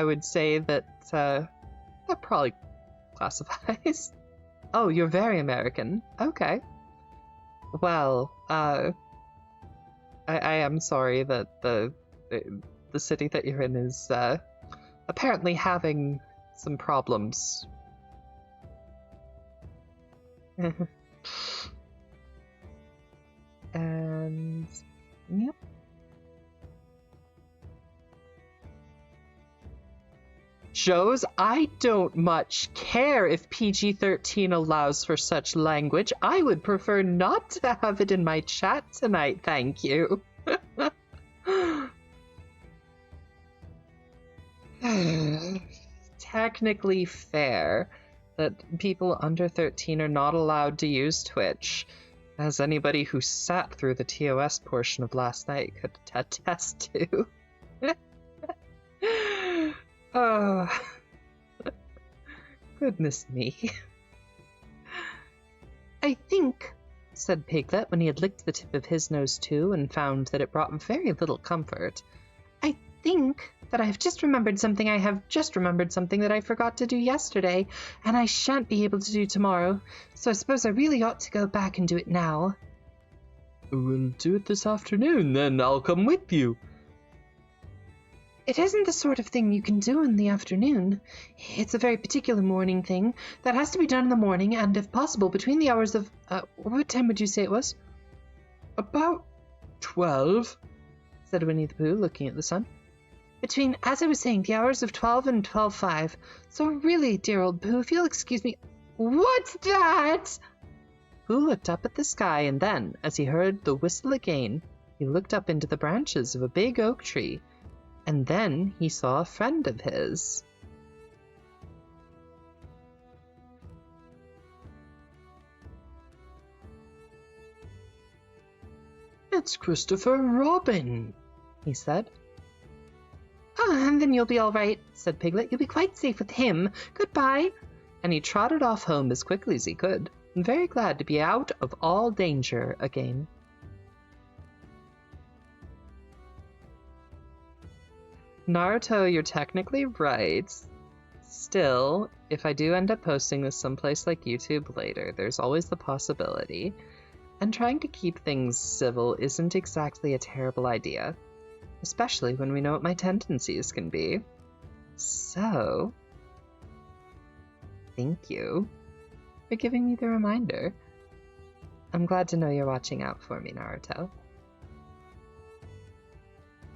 would say that that probably classifies. Oh, you're very American. Okay. Well, I am sorry that the city that you're in is apparently having some problems. And yep. Shows, I don't much care if PG-13 allows for such language. I would prefer not to have it in my chat tonight, thank you. Technically fair that people under 13 are not allowed to use Twitch, as anybody who sat through the TOS portion of last night could attest to. Oh, goodness me. I think, said Piglet when he had licked the tip of his nose too and found that it brought very little comfort. I think that I have just remembered something that I forgot to do yesterday, and I shan't be able to do tomorrow, so I suppose I really ought to go back and do it now. We'll do it this afternoon, then I'll come with you. It isn't the sort of thing you can do in the afternoon. It's a very particular morning thing that has to be done in the morning, and if possible, between the hours of... what time would you say it was? About 12, said Winnie-the-Pooh, looking at the sun. Between, as I was saying, the hours of 12 and 12:05. So really, dear old Pooh, if you'll excuse me... What's that? Pooh looked up at the sky, and then, as he heard the whistle again, he looked up into the branches of a big oak tree. And then he saw a friend of his. It's Christopher Robin, he said. Oh, and then you'll be all right, said Piglet. You'll be quite safe with him. Goodbye. And he trotted off home as quickly as he could, and very glad to be out of all danger again. Naruto, you're technically right. Still, if I do end up posting this someplace like YouTube later, there's always the possibility. And trying to keep things civil isn't exactly a terrible idea, especially when we know what my tendencies can be. So, thank you for giving me the reminder. I'm glad to know you're watching out for me, Naruto.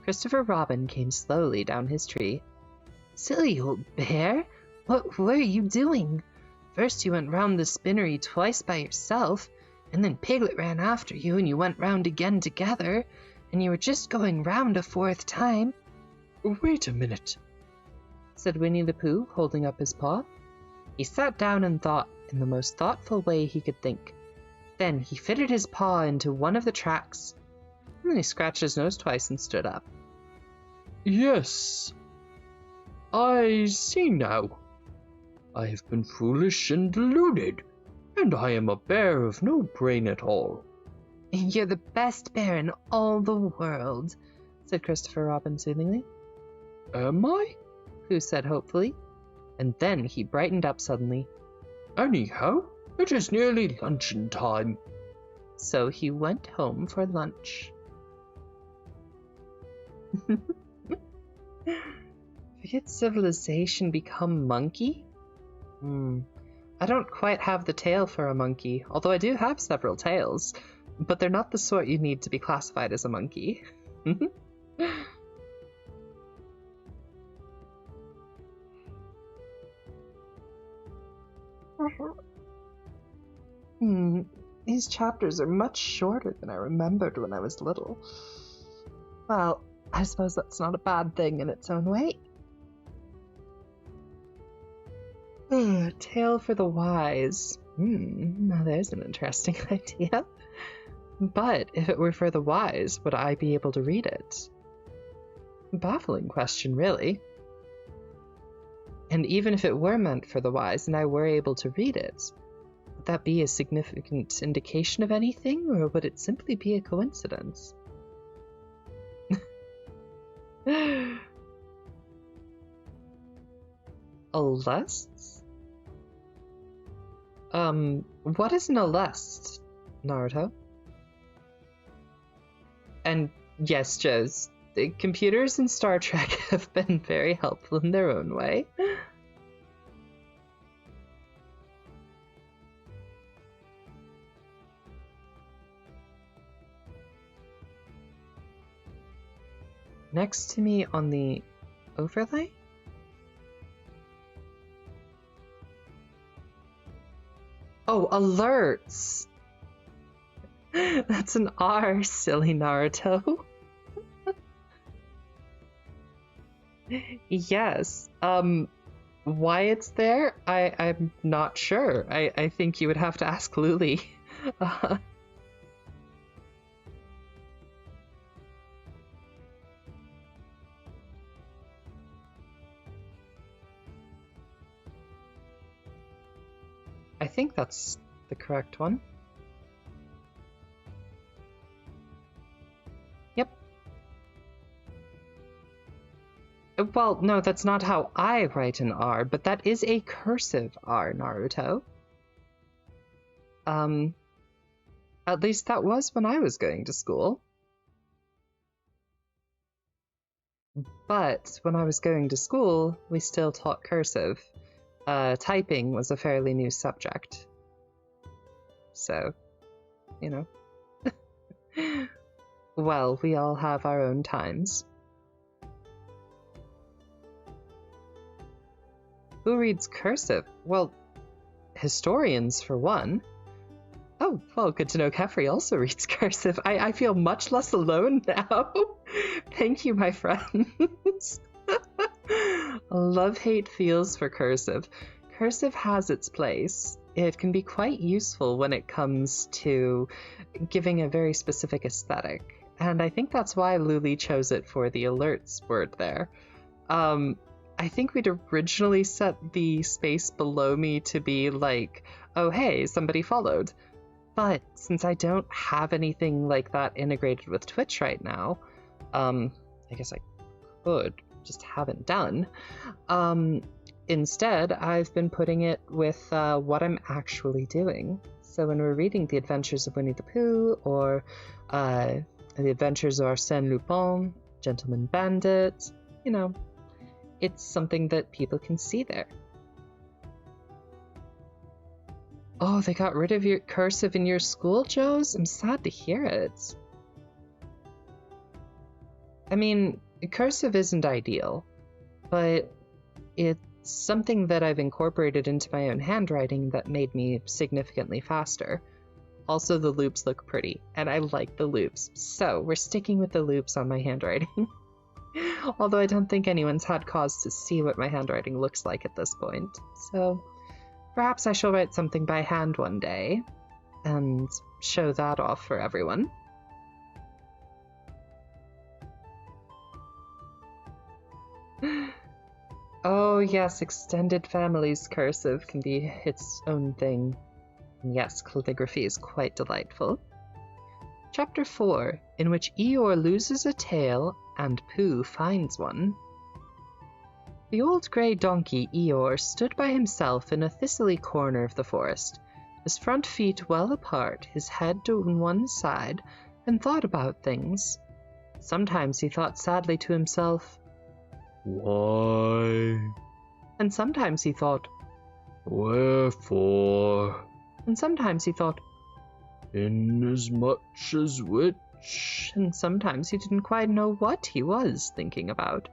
Christopher Robin came slowly down his tree. Silly old bear, what were you doing? First you went round the spinnery twice by yourself, and then Piglet ran after you and you went round again together, and you were just going round a fourth time. Wait a minute, said Winnie-the-Pooh, holding up his paw. He sat down and thought in the most thoughtful way he could think. Then he fitted his paw into one of the tracks, and then he scratched his nose twice and stood up. Yes, I see now. I have been foolish and deluded. and I am a bear of no brain at all. You're the best bear in all the world, said Christopher Robin soothingly. Am I? Pooh said hopefully, and then he brightened up suddenly. Anyhow, it is nearly luncheon time. So he went home for lunch. Forget civilization, become monkey? I don't quite have the tail for a monkey, although I do have several tails, but they're not the sort you need to be classified as a monkey. These chapters are much shorter than I remembered when I was little. Well, I suppose that's not a bad thing in its own way. Tale for the wise. Now there's an interesting idea. But if it were for the wise, would I be able to read it? Baffling question, really. And even if it were meant for the wise and I were able to read it, would that be a significant indication of anything, or would it simply be a coincidence? Alests? What is an alest, Naruto? And yes, Joes, the computers in Star Trek have been very helpful in their own way. Next to me on the overlay? Oh, alerts! That's an R, silly Naruto. Yes. Why it's there, I'm not sure. I think you would have to ask Luli. I think that's the correct one. Yep. Well, no, that's not how I write an R, but that is a cursive R, Naruto. At least that was when I was going to school. But when I was going to school, we still taught cursive. Typing was a fairly new subject. So, you know. Well, we all have our own times. Who reads cursive? Well, historians for one. Oh, well, good to know Kefri also reads cursive. I feel much less alone now. Thank you, my friends. Love-hate feels for cursive. Cursive has its place. It can be quite useful when it comes to giving a very specific aesthetic. And I think that's why Luli chose it for the alerts word there. I think we'd originally set the space below me to be like, oh hey, somebody followed. But since I don't have anything like that integrated with Twitch right now, I guess I could, just haven't done. Instead, I've been putting it with what I'm actually doing. So when we're reading The Adventures of Winnie-the-Pooh, or The Adventures of Arsène Lupin, Gentleman Bandit, you know, it's something that people can see there. Oh, they got rid of your cursive in your school, Joes? I'm sad to hear it. I mean, cursive isn't ideal, but it's something that I've incorporated into my own handwriting that made me significantly faster. Also, the loops look pretty, and I like the loops, so we're sticking with the loops on my handwriting. Although I don't think anyone's had cause to see what my handwriting looks like at this point, so perhaps I shall write something by hand one day and show that off for everyone. Oh yes, extended families cursive can be its own thing. Yes, calligraphy is quite delightful. Chapter 4, in which Eeyore loses a tail and Pooh finds one. The old grey donkey Eeyore stood by himself in a thistly corner of the forest, his front feet well apart, his head on one side, and thought about things. Sometimes he thought sadly to himself, "Why? and sometimes he thought, Wherefore? and sometimes he thought, Inasmuch as which?" and sometimes he didn't quite know what he was thinking about.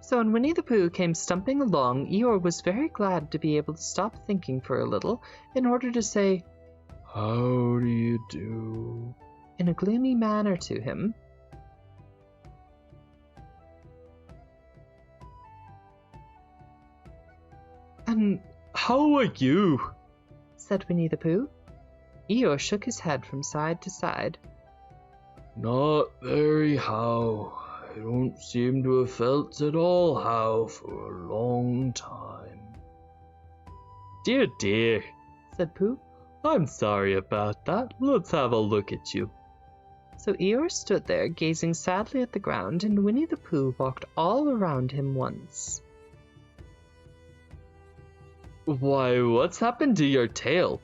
So when Winnie-the-Pooh came stumping along, Eeyore was very glad to be able to stop thinking for a little in order to say, "How do you do?" in a gloomy manner to him. "And how are you?" said Winnie-the-Pooh. Eeyore shook his head from side to side. "Not very how. I don't seem to have felt at all how for a long time." "Dear, dear," said Pooh. "I'm sorry about that. Let's have a look at you." So Eeyore stood there gazing sadly at the ground, and Winnie-the-Pooh walked all around him once. "Why, what's happened to your tail?"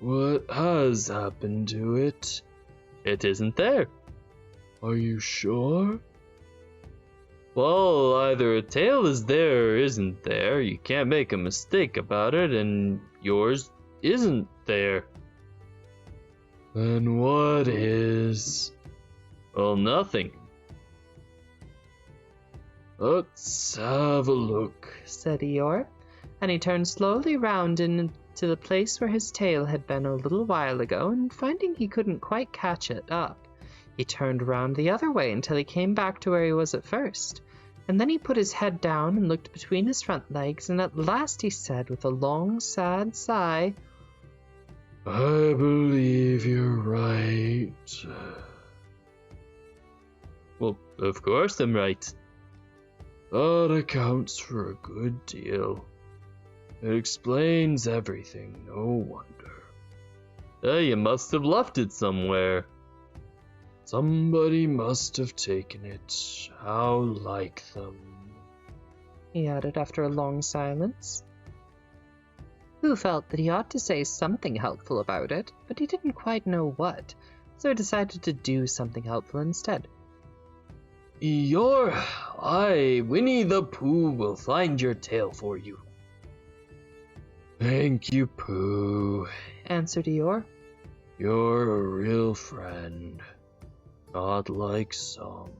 "What has happened to it?" "It isn't there." "Are you sure?" "Well, either a tail is there or isn't there. You can't make a mistake about it, and yours isn't there." "Then what is?" "Well, nothing." "Let's have a look," said Eeyore, and he turned slowly round into the place where his tail had been a little while ago, and finding he couldn't quite catch it up, he turned round the other way until he came back to where he was at first, and then he put his head down and looked between his front legs, and at last he said with a long sad sigh, "I believe you're right." "Well, of course I'm right." "That accounts for a good deal. It explains everything, no wonder." You must have left it somewhere." "Somebody must have taken it. How like them," he added after a long silence. Pooh felt that he ought to say something helpful about it, but he didn't quite know what, so he decided to do something helpful instead. Winnie-the-Pooh will find your tail for you." "Thank you, Pooh," answered Eeyore. "You're a real friend, not like some."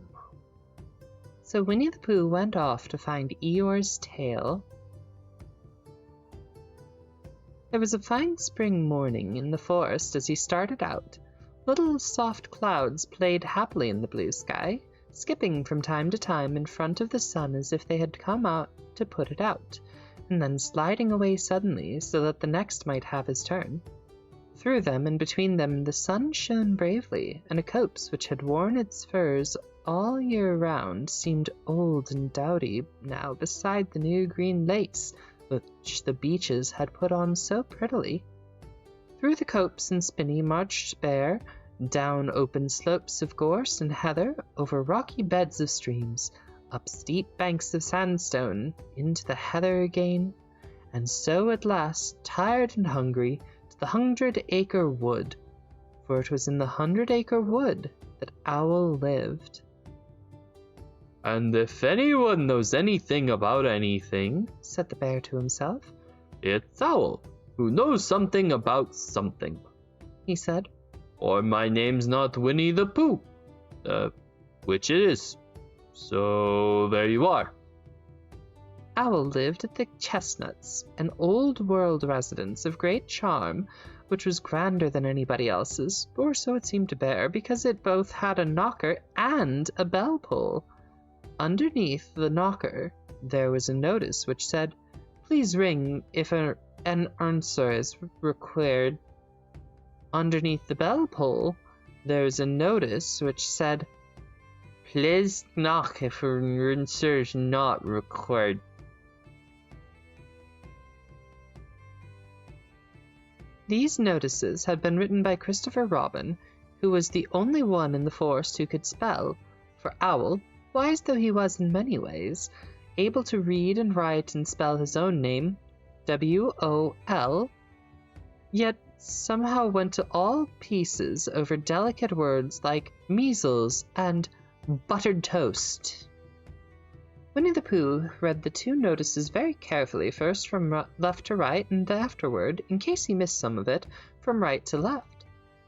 So Winnie-the-Pooh went off to find Eeyore's tail. There was a fine spring morning in the forest as he started out. Little soft clouds played happily in the blue sky, skipping from time to time in front of the sun as if they had come out to put it out, and then sliding away suddenly so that the next might have his turn. Through them and between them the sun shone bravely, and a copse which had worn its furs all year round seemed old and dowdy now beside the new green lace which the beeches had put on so prettily. Through the copse and spinney marched Bear, down open slopes of gorse and heather, over rocky beds of streams, up steep banks of sandstone, into the heather again, and so at last, tired and hungry, to the 100-acre wood, for it was in the 100-acre wood that Owl lived. "And if anyone knows anything about anything," said the Bear to himself, "it's Owl, who knows something about something," he said. "Or my name's not Winnie-the-Pooh, which it is. So there you are." Owl lived at the Chestnuts, an old-world residence of great charm, which was grander than anybody else's, or so it seemed to Bear, because it both had a knocker and a bell-pull. Underneath the knocker there was a notice which said, "Please ring if an answer is required." Underneath the bell-pull there was a notice which said, "Please knock if an answer is not required." These notices had been written by Christopher Robin, who was the only one in the forest who could spell, for Owl, wise though he was in many ways, able to read and write and spell his own name, W-O-L, yet somehow went to all pieces over delicate words like measles and buttered toast. Winnie-the-Pooh read the two notices very carefully, first from left to right, and afterward, in case he missed some of it, from right to left.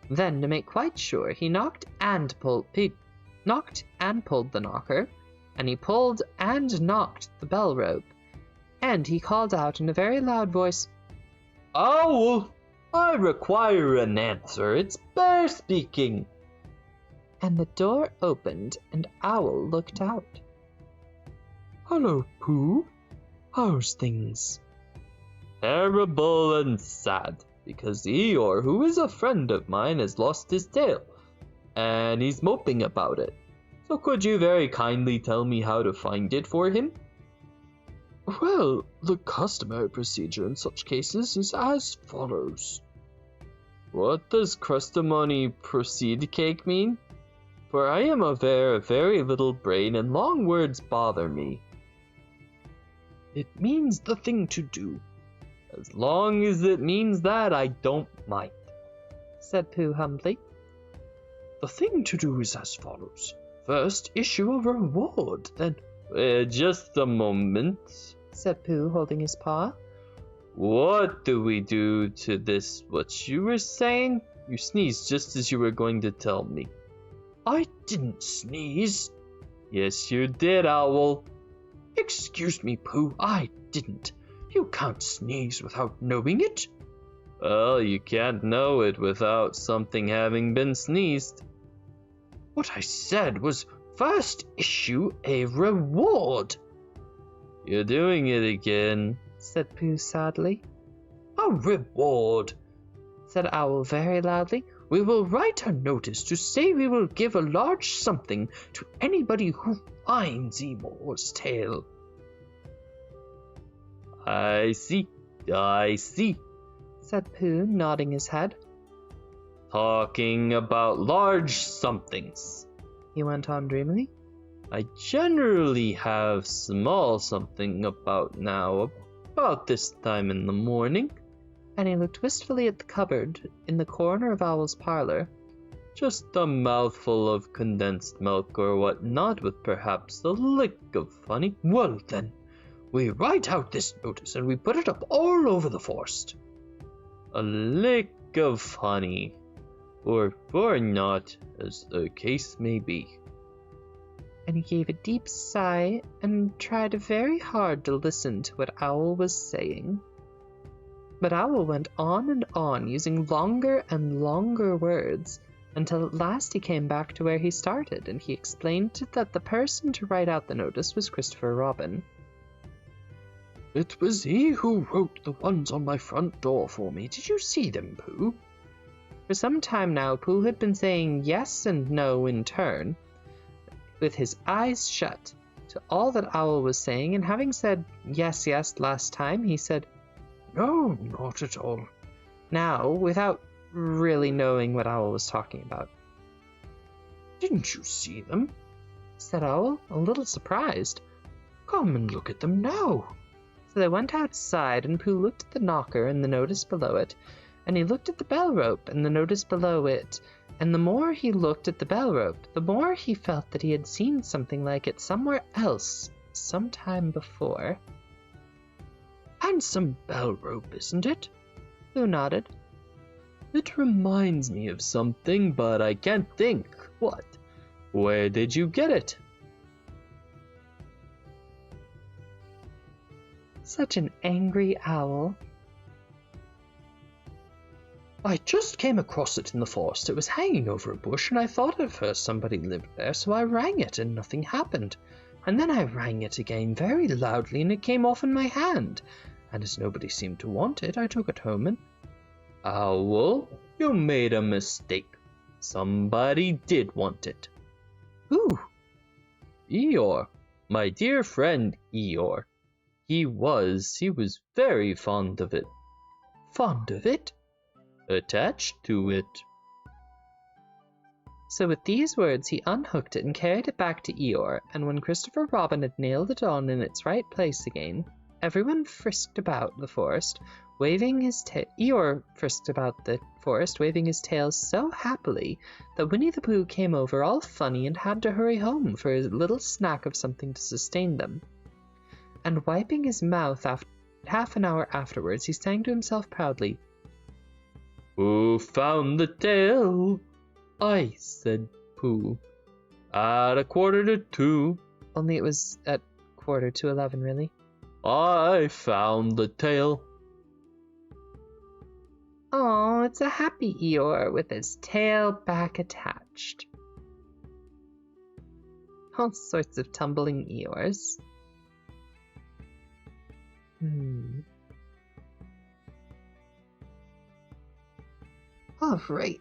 Then, to make quite sure, he knocked and pulled the knocker, and he pulled and knocked the bell rope, and he called out in a very loud voice, "Owl, I require an answer. It's Bear speaking." And the door opened, and Owl looked out. "Hello, Pooh. How's things?" "Terrible and sad, because Eeyore, who is a friend of mine, has lost his tail, and he's moping about it. So could you very kindly tell me how to find it for him?" "Well, the customary procedure in such cases is as follows." "What does crustamony proceed cake mean? For I am of a very little brain, and long words bother me." "It means the thing to do." "As long as it means that, I don't mind," said Pooh humbly. "The thing to do is as follows. First, issue a reward, then—" "Just a moment," said Pooh, holding his paw. "What do we do to this, what you were saying? You sneezed just as you were going to tell me." "I didn't sneeze." "Yes, you did, Owl." "Excuse me, Pooh, I didn't. You can't sneeze without knowing it." "Well, you can't know it without something having been sneezed." "What I said was first issue a reward." "You're doing it again," said Pooh sadly. "A reward," said Owl very loudly. "We will write a notice to say we will give a large something to anybody who finds Eeyore's tail." I see, said Pooh, nodding his head. "Talking about large somethings," he went on dreamily. "I generally have small something about now, about this time in the morning." And he looked wistfully at the cupboard in the corner of Owl's parlor. "Just a mouthful of condensed milk or what not, with perhaps a lick of honey." "Well then, we write out this notice and we put it up all over the forest." "A lick of honey, or not, as the case may be." And he gave a deep sigh and tried very hard to listen to what Owl was saying. But Owl went on and on, using longer and longer words, until at last he came back to where he started, and he explained that the person to write out the notice was Christopher Robin. "It was he who wrote the ones on my front door for me. Did you see them, Pooh?" For some time now, Pooh had been saying yes and no in turn, with his eyes shut, to all that Owl was saying, and having said yes last time, he said, "No, not at all," now, without really knowing what Owl was talking about. "Didn't you see them?" said Owl, a little surprised. "Come and look at them now." So they went outside, and Pooh looked at the knocker and the notice below it, and he looked at the bell rope and the notice below it, and the more he looked at the bell rope, the more he felt that he had seen something like it somewhere else, some time before. "Handsome bell rope, isn't it?" Pooh nodded. "It reminds me of something, but I can't think. What? Where did you get it?" Such an angry owl. "I just came across it in the forest. It was hanging over a bush, and I thought at first somebody lived there, so I rang it, and nothing happened. And then I rang it again very loudly, and it came off in my hand. And as nobody seemed to want it, I took it home and—" "Owl, you made a mistake. Somebody did want it." "Who?" "Eeyore. My dear friend Eeyore. He was very fond of it." "Fond of it?" attached to it. So with these words he unhooked it and carried it back to Eeyore, and when Christopher Robin had nailed it on in its right place again, everyone frisked about the forest, waving his tail. Eeyore frisked about the forest, waving his tail so happily that Winnie-the-Pooh came over all funny and had to hurry home for a little snack of something to sustain them. And wiping his mouth half an hour afterwards, he sang to himself proudly, "Who found the tail?" "I," said Pooh. "At 1:45. Only it was at 11:45, really. "I found the tail." Oh, it's a happy Eeyore with his tail back attached. All sorts of tumbling Eeyores. All right.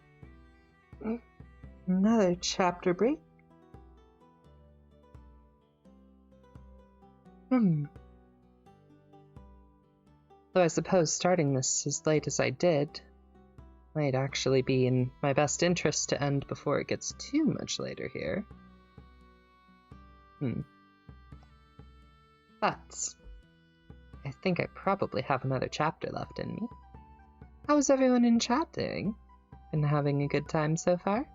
Another chapter break. Though I suppose starting this as late as I did might actually be in my best interest to end before it gets too much later here. But I think I probably have another chapter left in me. How's everyone in chat doing? Been having a good time so far?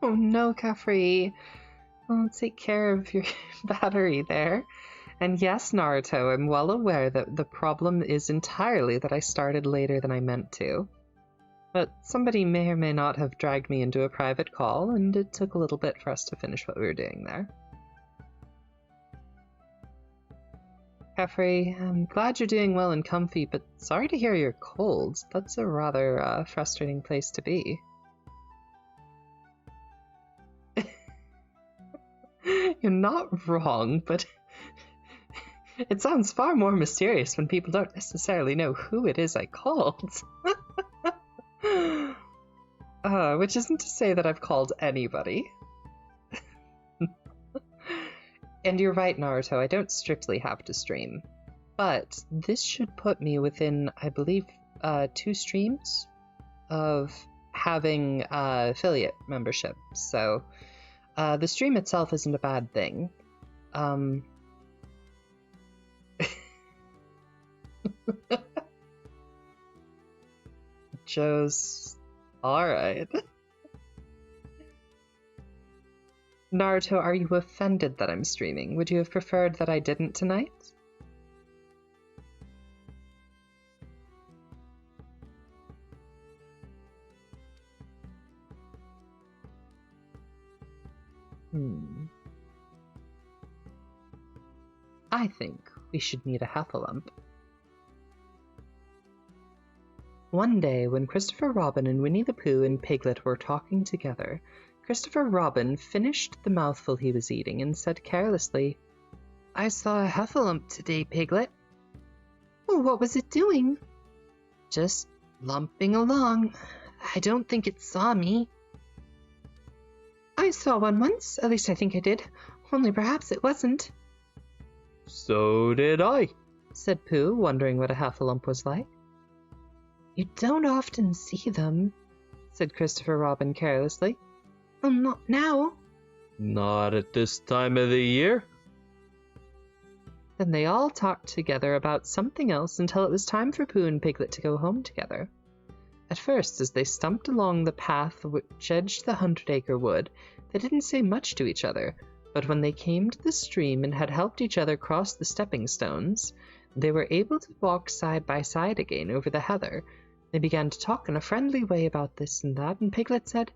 Oh no, Caffrey. Well, take care of your battery there. And yes, Naruto, I'm well aware that the problem is entirely that I started later than I meant to. But somebody may or may not have dragged me into a private call, and it took a little bit for us to finish what we were doing there. Caffrey, I'm glad you're doing well and comfy, but sorry to hear you're cold. That's a rather frustrating place to be. You're not wrong, but it sounds far more mysterious when people don't necessarily know who it is I called. Which isn't to say that I've called anybody. And you're right, Naruto, I don't strictly have to stream. But this should put me within, I believe, 2 streams of having affiliate membership. So the stream itself isn't a bad thing. Joe's alright. Naruto, are you offended that I'm streaming? Would you have preferred that I didn't tonight? I think we should meet a Heffalump. One day, when Christopher Robin and Winnie-the-Pooh and Piglet were talking together, Christopher Robin finished the mouthful he was eating and said carelessly, "I saw a Heffalump today, Piglet." "Oh, what was it doing?" "Just lumping along. I don't think it saw me." "I saw one once, at least I think I did, only perhaps it wasn't." "So did I," said Pooh, wondering what a Heffalump was like. "You don't often see them," said Christopher Robin carelessly. "Well, not now." "Not at this time of the year." Then they all talked together about something else until it was time for Pooh and Piglet to go home together. At first, as they stumped along the path which edged the 100-acre wood, they didn't say much to each other, but when they came to the stream and had helped each other cross the stepping stones, they were able to walk side by side again over the heather. They began to talk in a friendly way about this and that, and Piglet said,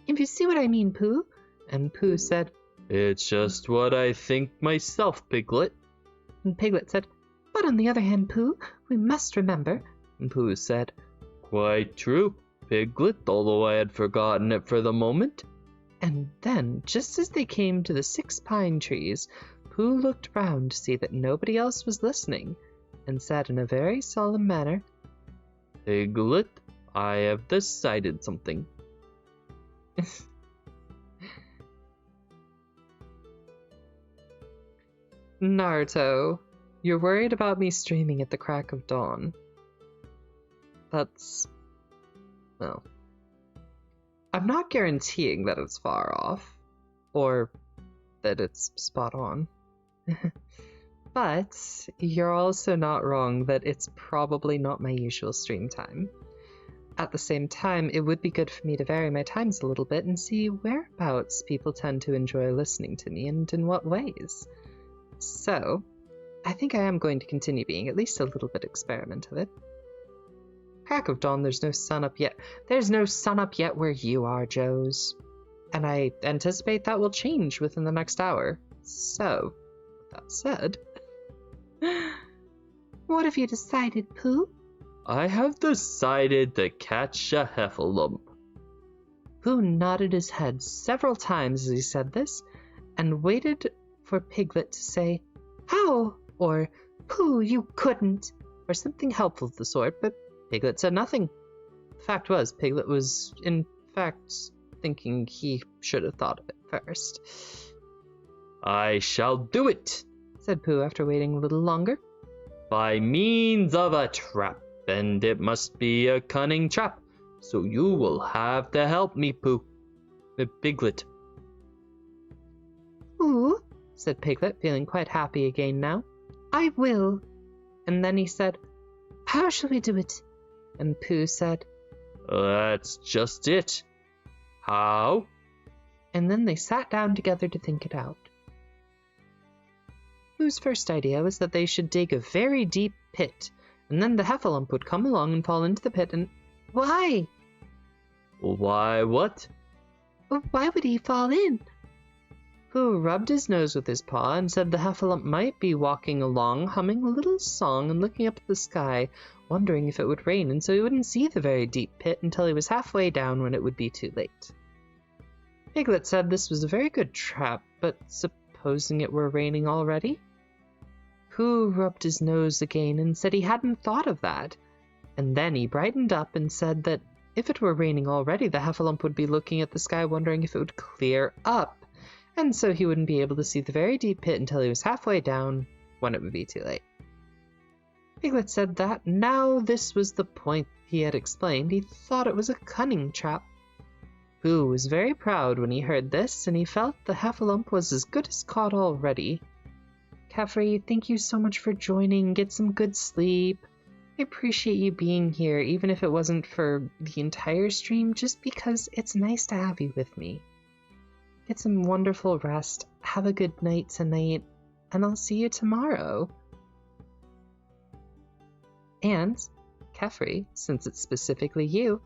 "If you see what I mean, Pooh." And Pooh said, "It's just what I think myself, Piglet." And Piglet said, "But on the other hand, Pooh, we must remember." And Pooh said, "Quite true, Piglet, although I had forgotten it for the moment." And then, just as they came to the 6 pine trees, Pooh looked round to see that nobody else was listening, and said in a very solemn manner, "Piglet, I have decided something." Naruto, you're worried about me streaming at the crack of dawn. That's... well... I'm not guaranteeing that it's far off, or that it's spot on. But you're also not wrong that it's probably not my usual stream time. At the same time, it would be good for me to vary my times a little bit and see whereabouts people tend to enjoy listening to me and in what ways. So, I think I am going to continue being at least a little bit experimental. Crack of dawn, there's no sun up yet. There's no sun up yet where you are, Joes. And I anticipate that will change within the next hour. So, with that said... What have you decided, Pooh? I have decided to catch a heffalump. Pooh nodded his head several times as he said this, and waited for Piglet to say, "How?" or "Pooh, you couldn't," or something helpful of the sort, but Piglet said nothing. The fact was, Piglet was, in fact, thinking he should have thought of it first. I shall do it, said Pooh after waiting a little longer. By means of a trap, and it must be a cunning trap, so you will have to help me, Pooh. Piglet. "Ooh," said Piglet, feeling quite happy again now. "I will." And then he said, "How shall we do it?" And Pooh said, "That's just it. How?" And then they sat down together to think it out. Pooh's first idea was that they should dig a very deep pit, and then the heffalump would come along and fall into the pit and... "Why?" Why what? "Why would he fall in?" Pooh rubbed his nose with his paw and said the heffalump might be walking along, humming a little song and looking up at the sky, wondering if it would rain, and so he wouldn't see the very deep pit until he was halfway down when it would be too late. Piglet said this was a very good trap, but supposing it were raining already? Pooh rubbed his nose again and said he hadn't thought of that, and then he brightened up and said that if it were raining already, the heffalump would be looking at the sky wondering if it would clear up, and so he wouldn't be able to see the very deep pit until he was halfway down, when it would be too late. Piglet said that now this was the point he had explained. He thought it was a cunning trap. Pooh was very proud when he heard this, and he felt the heffalump was as good as caught already. Caffrey, thank you so much for joining. Get some good sleep. I appreciate you being here, even if it wasn't for the entire stream, just because it's nice to have you with me. Get some wonderful rest. Have a good night tonight, and I'll see you tomorrow. And, Caffrey, since it's specifically you,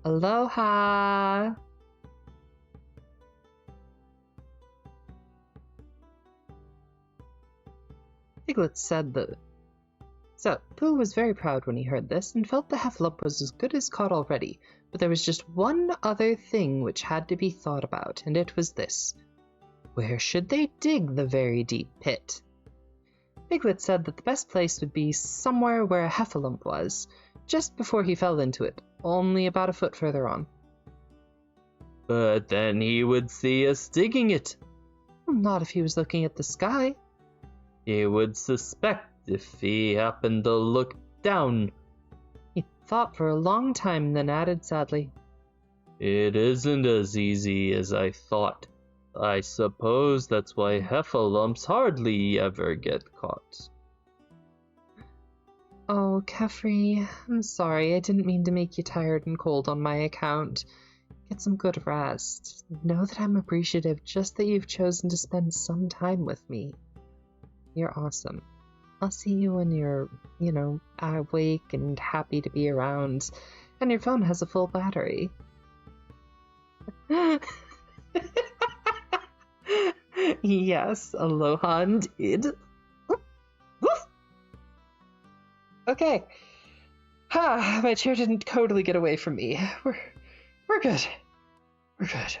aloha! Piglet said that. So, Pooh was very proud when he heard this, and felt the heffalump was as good as caught already, but there was just one other thing which had to be thought about, and it was this. Where should they dig the very deep pit? Piglet said that the best place would be somewhere where a heffalump was, just before he fell into it, only about a foot further on. But then he would see us digging it. Not if he was looking at the sky. He would suspect if he happened to look down. He thought for a long time and then added sadly, It isn't as easy as I thought. I suppose that's why heffalumps hardly ever get caught. Oh, Caffrey, I'm sorry. I didn't mean to make you tired and cold on my account. Get some good rest. Know that I'm appreciative just that you've chosen to spend some time with me. You're awesome. I'll see you when you're, awake and happy to be around, and your phone has a full battery. Yes, aloha indeed. Okay. My chair didn't totally get away from me. We're good. We're good.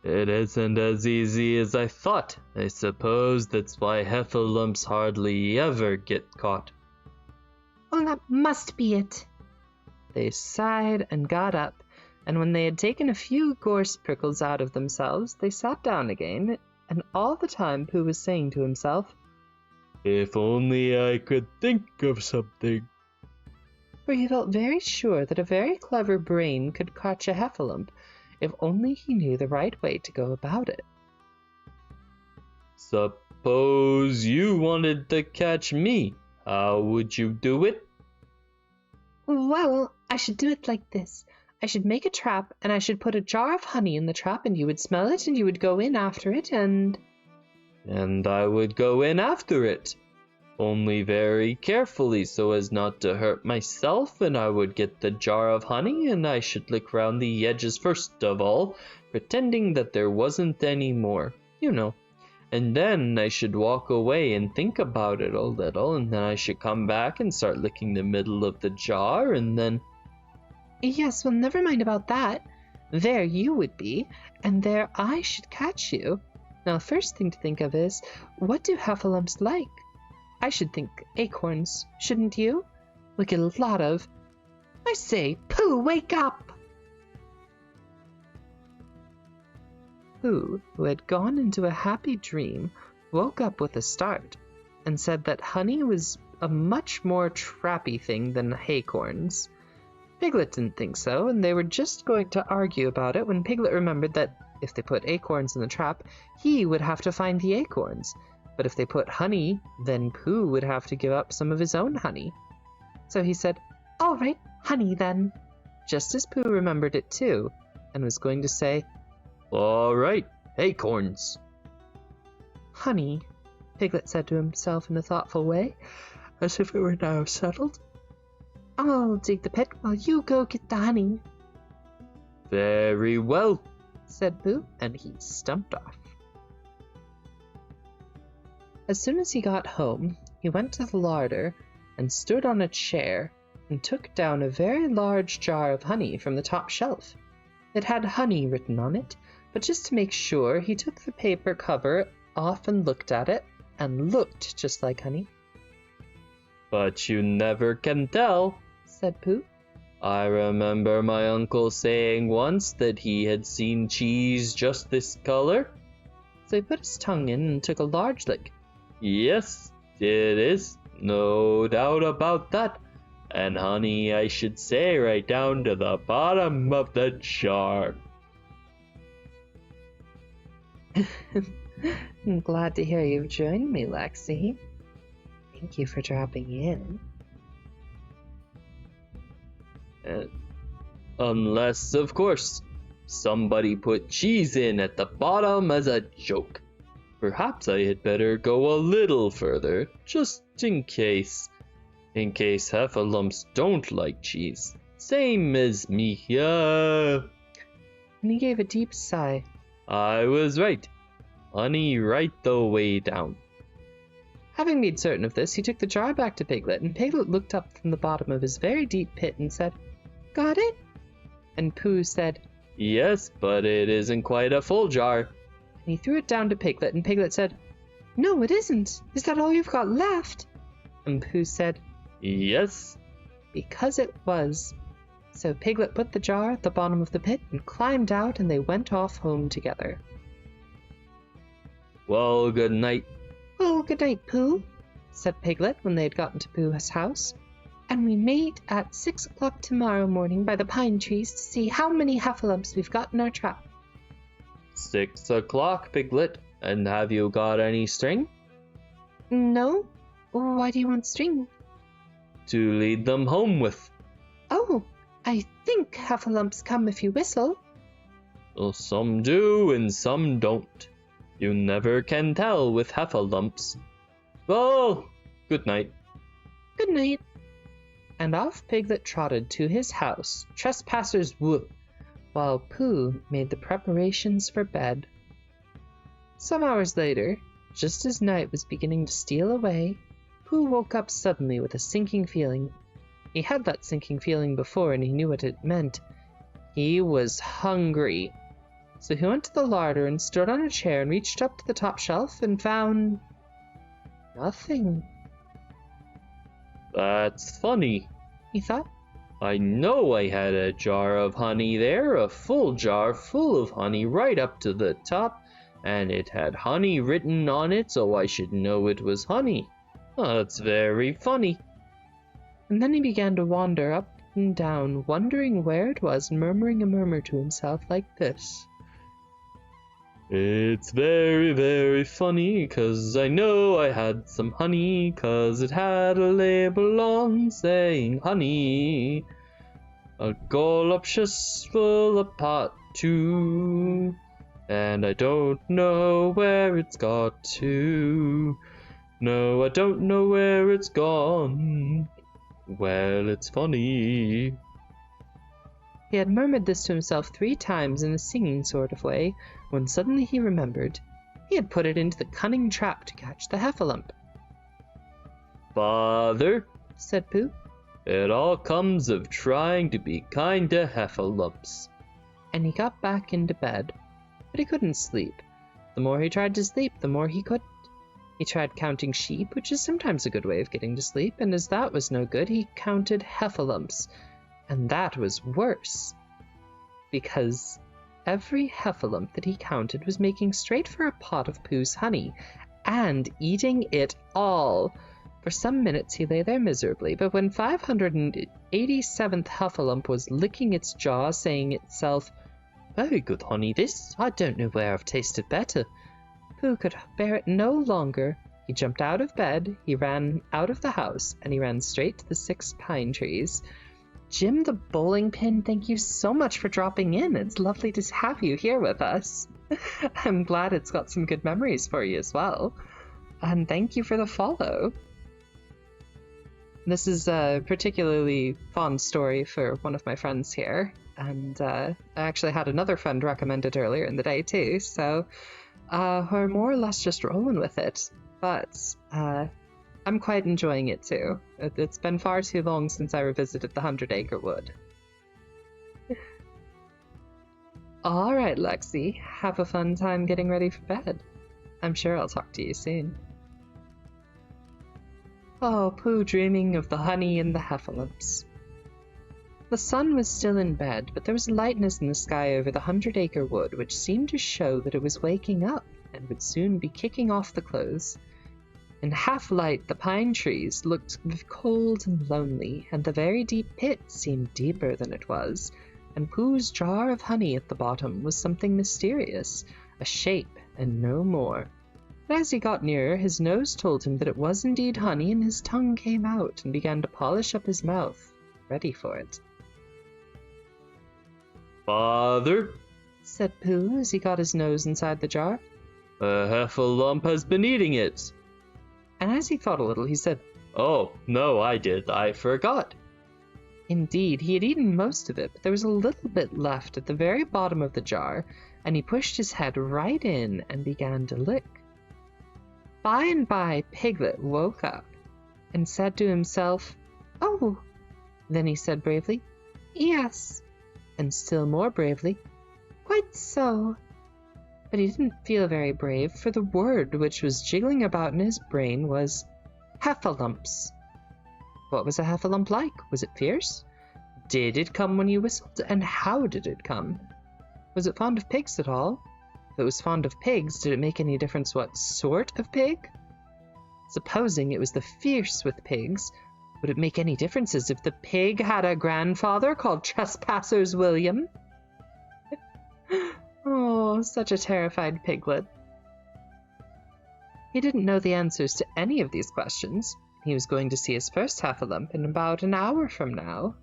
It isn't as easy as I thought. I suppose that's why heffalumps hardly ever get caught. "Well, that must be it." They sighed and got up, and when they had taken a few gorse prickles out of themselves, they sat down again, and all the time Pooh was saying to himself, "If only I could think of something." for he felt very sure that a very clever brain could catch a heffalump, if only he knew the right way to go about it. Suppose you wanted to catch me, how would you do it? Well, I should do it like this. I should make a trap, and I should put a jar of honey in the trap, and you would smell it, and you would go in after it, and I would go in after it, only very carefully so as not to hurt myself, and I would get the jar of honey, and I should lick round the edges first of all, pretending that there wasn't any more, you know. And then I should walk away and think about it a little, and then I should come back and start licking the middle of the jar, and then... Yes, well, never mind about that. There you would be, and there I should catch you. Now, the first thing to think of is, what do heffalumps like? I should think acorns, shouldn't you? Like a lot of... I say, Pooh, wake up! Pooh, who had gone into a happy dream, woke up with a start, and said that honey was a much more trappy thing than acorns. Piglet didn't think so, and they were just going to argue about it when Piglet remembered that if they put acorns in the trap, he would have to find the acorns. But if they put honey, then Pooh would have to give up some of his own honey. So he said, "All right, honey then." just as Pooh remembered it too, and was going to say, "All right, acorns." "Honey," Piglet said to himself in a thoughtful way, as if it were now settled. "I'll dig the pit while you go get the honey." "Very well," said Pooh, and he stumped off. As soon as he got home, he went to the larder and stood on a chair and took down a very large jar of honey from the top shelf. It had honey written on it, but just to make sure, he took the paper cover off and looked at it, and looked just like honey. "But you never can tell," said Pooh. "I remember my uncle saying once that he had seen cheese just this color." So he put his tongue in and took a large lick. "Yes, it is, no doubt about that. And honey, I should say, right down to the bottom of the jar." I'm glad to hear you've joined me, Lexi. Thank you for dropping in. Unless, of course, somebody put cheese in at the bottom as a joke. Perhaps I had better go a little further, just in case. In case heffalumps don't like cheese. Same as me, yeah. And he gave a deep sigh. I was right. Honey right the way down. Having made certain of this, he took the jar back to Piglet, and Piglet looked up from the bottom of his very deep pit and said, "Got it?" And Pooh said, "Yes, but it isn't quite a full jar." And he threw it down to Piglet, and Piglet said, "No, it isn't. Is that all you've got left?" And Pooh said, "Yes." Because it was. So Piglet put the jar at the bottom of the pit and climbed out, and they went off home together. "Well, good night." "Well, good night, Pooh." said Piglet when they had gotten to Pooh's house. "And we meet at 6 o'clock tomorrow morning by the pine trees to see how many heffalumps we've got in our trap." 6 o'clock, Piglet. And have you got any string? "No? Why do you want string?" To lead them home with. "Oh, I think heffalumps come if you whistle." Well, some do and some don't. You never can tell with heffalumps. Well, good night. "Good night." And off Piglet trotted to his house, trespassers whoop, while Pooh made the preparations for bed. Some hours later, just as night was beginning to steal away, Pooh woke up suddenly with a sinking feeling. He had that sinking feeling before, and he knew what it meant. He was hungry. So he went to the larder and stood on a chair and reached up to the top shelf and found nothing. That's funny, He thought. I know I had a jar of honey there, a full jar full of honey right up to the top, and it had honey written on it, so I should know it was honey. That's very funny. And then he began to wander up and down, wondering where it was, and murmuring a murmur to himself like this. It's very, very funny, 'cause I know I had some honey, 'cause it had a label on saying honey. A goluptious full of pot too, and I don't know where it's got to. No, I don't know where it's gone. Well, it's funny. He had murmured this to himself 3 times in a singing sort of way, when suddenly he remembered he had put it into the cunning trap to catch the heffalump. Father, said Pooh, it all comes of trying to be kind to heffalumps. And he got back into bed, but he couldn't sleep. The more he tried to sleep, the more he couldn't. He tried counting sheep, which is sometimes a good way of getting to sleep, and as that was no good, he counted heffalumps, and that was worse, because every heffalump that he counted was making straight for a pot of Pooh's honey, and eating it all. For some minutes he lay there miserably, but when 587th heffalump was licking its jaw, saying itself, "Very good honey this, I don't know where I've tasted better," Pooh could bear it no longer. He jumped out of bed, he ran out of the house, and he ran straight to the 6 pine trees. Jim the bowling pin, thank you so much for dropping in. It's lovely to have you here with us. I'm glad it's got some good memories for you as well. And thank you for the follow. This is a particularly fond story for one of my friends here. And I actually had another friend recommend it earlier in the day too. So we're more or less just rolling with it. But I'm quite enjoying it too. It's been far too long since I revisited the 100-Acre Wood. All right, Lexi, have a fun time getting ready for bed. I'm sure I'll talk to you soon. Oh, Pooh dreaming of the honey and the heffalumps. The sun was still in bed, but there was a lightness in the sky over the 100-Acre Wood which seemed to show that it was waking up and would soon be kicking off the clothes. In half-light, the pine trees looked cold and lonely, and the very deep pit seemed deeper than it was, and Pooh's jar of honey at the bottom was something mysterious, a shape and no more. But as he got nearer, his nose told him that it was indeed honey, and his tongue came out and began to polish up his mouth, ready for it. Father, said Pooh as he got his nose inside the jar. A heffalump has been eating it. And as he thought a little, he said, Oh, no, I forgot. Indeed, he had eaten most of it, but there was a little bit left at the very bottom of the jar, and he pushed his head right in and began to lick. By and by, Piglet woke up and said to himself, "Oh!" Then he said bravely, "Yes," and still more bravely, "Quite so." But he didn't feel very brave, for the word which was jiggling about in his brain was heffalumps. What was a heffalump like? Was it fierce? Did it come when you whistled? And how did it come? Was it fond of pigs at all? If it was fond of pigs, did it make any difference what sort of pig? Supposing it was the fierce with pigs, would it make any differences if the pig had a grandfather called Trespassers William? Oh, such a terrified Piglet. He didn't know the answers to any of these questions. He was going to see his first heffalump in about an hour from now.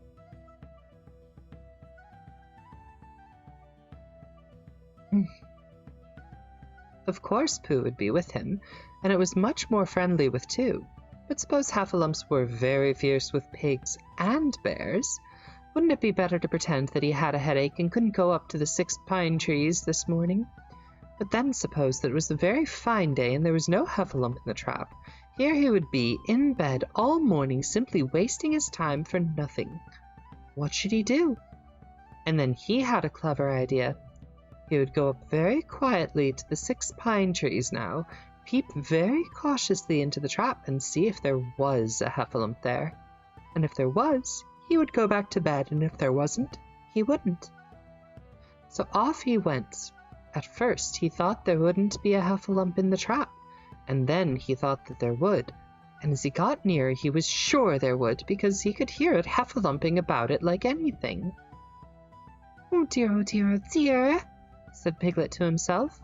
Of course Pooh would be with him, and it was much more friendly with 2. But suppose heffalumps were very fierce with pigs and bears? Wouldn't it be better to pretend that he had a headache and couldn't go up to the 6 pine trees this morning? But then suppose that it was a very fine day and there was no heffalump in the trap. Here he would be, in bed all morning, simply wasting his time for nothing. What should he do? And then he had a clever idea. He would go up very quietly to the 6 pine trees now, peep very cautiously into the trap and see if there was a heffalump there. And if there was, he would go back to bed, and if there wasn't, he wouldn't. So off he went. At first, he thought there wouldn't be a heffalump in the trap, and then he thought that there would. And as he got near, he was sure there would, because he could hear it heffalumping about it like anything. Oh dear, oh dear, oh dear, said Piglet to himself.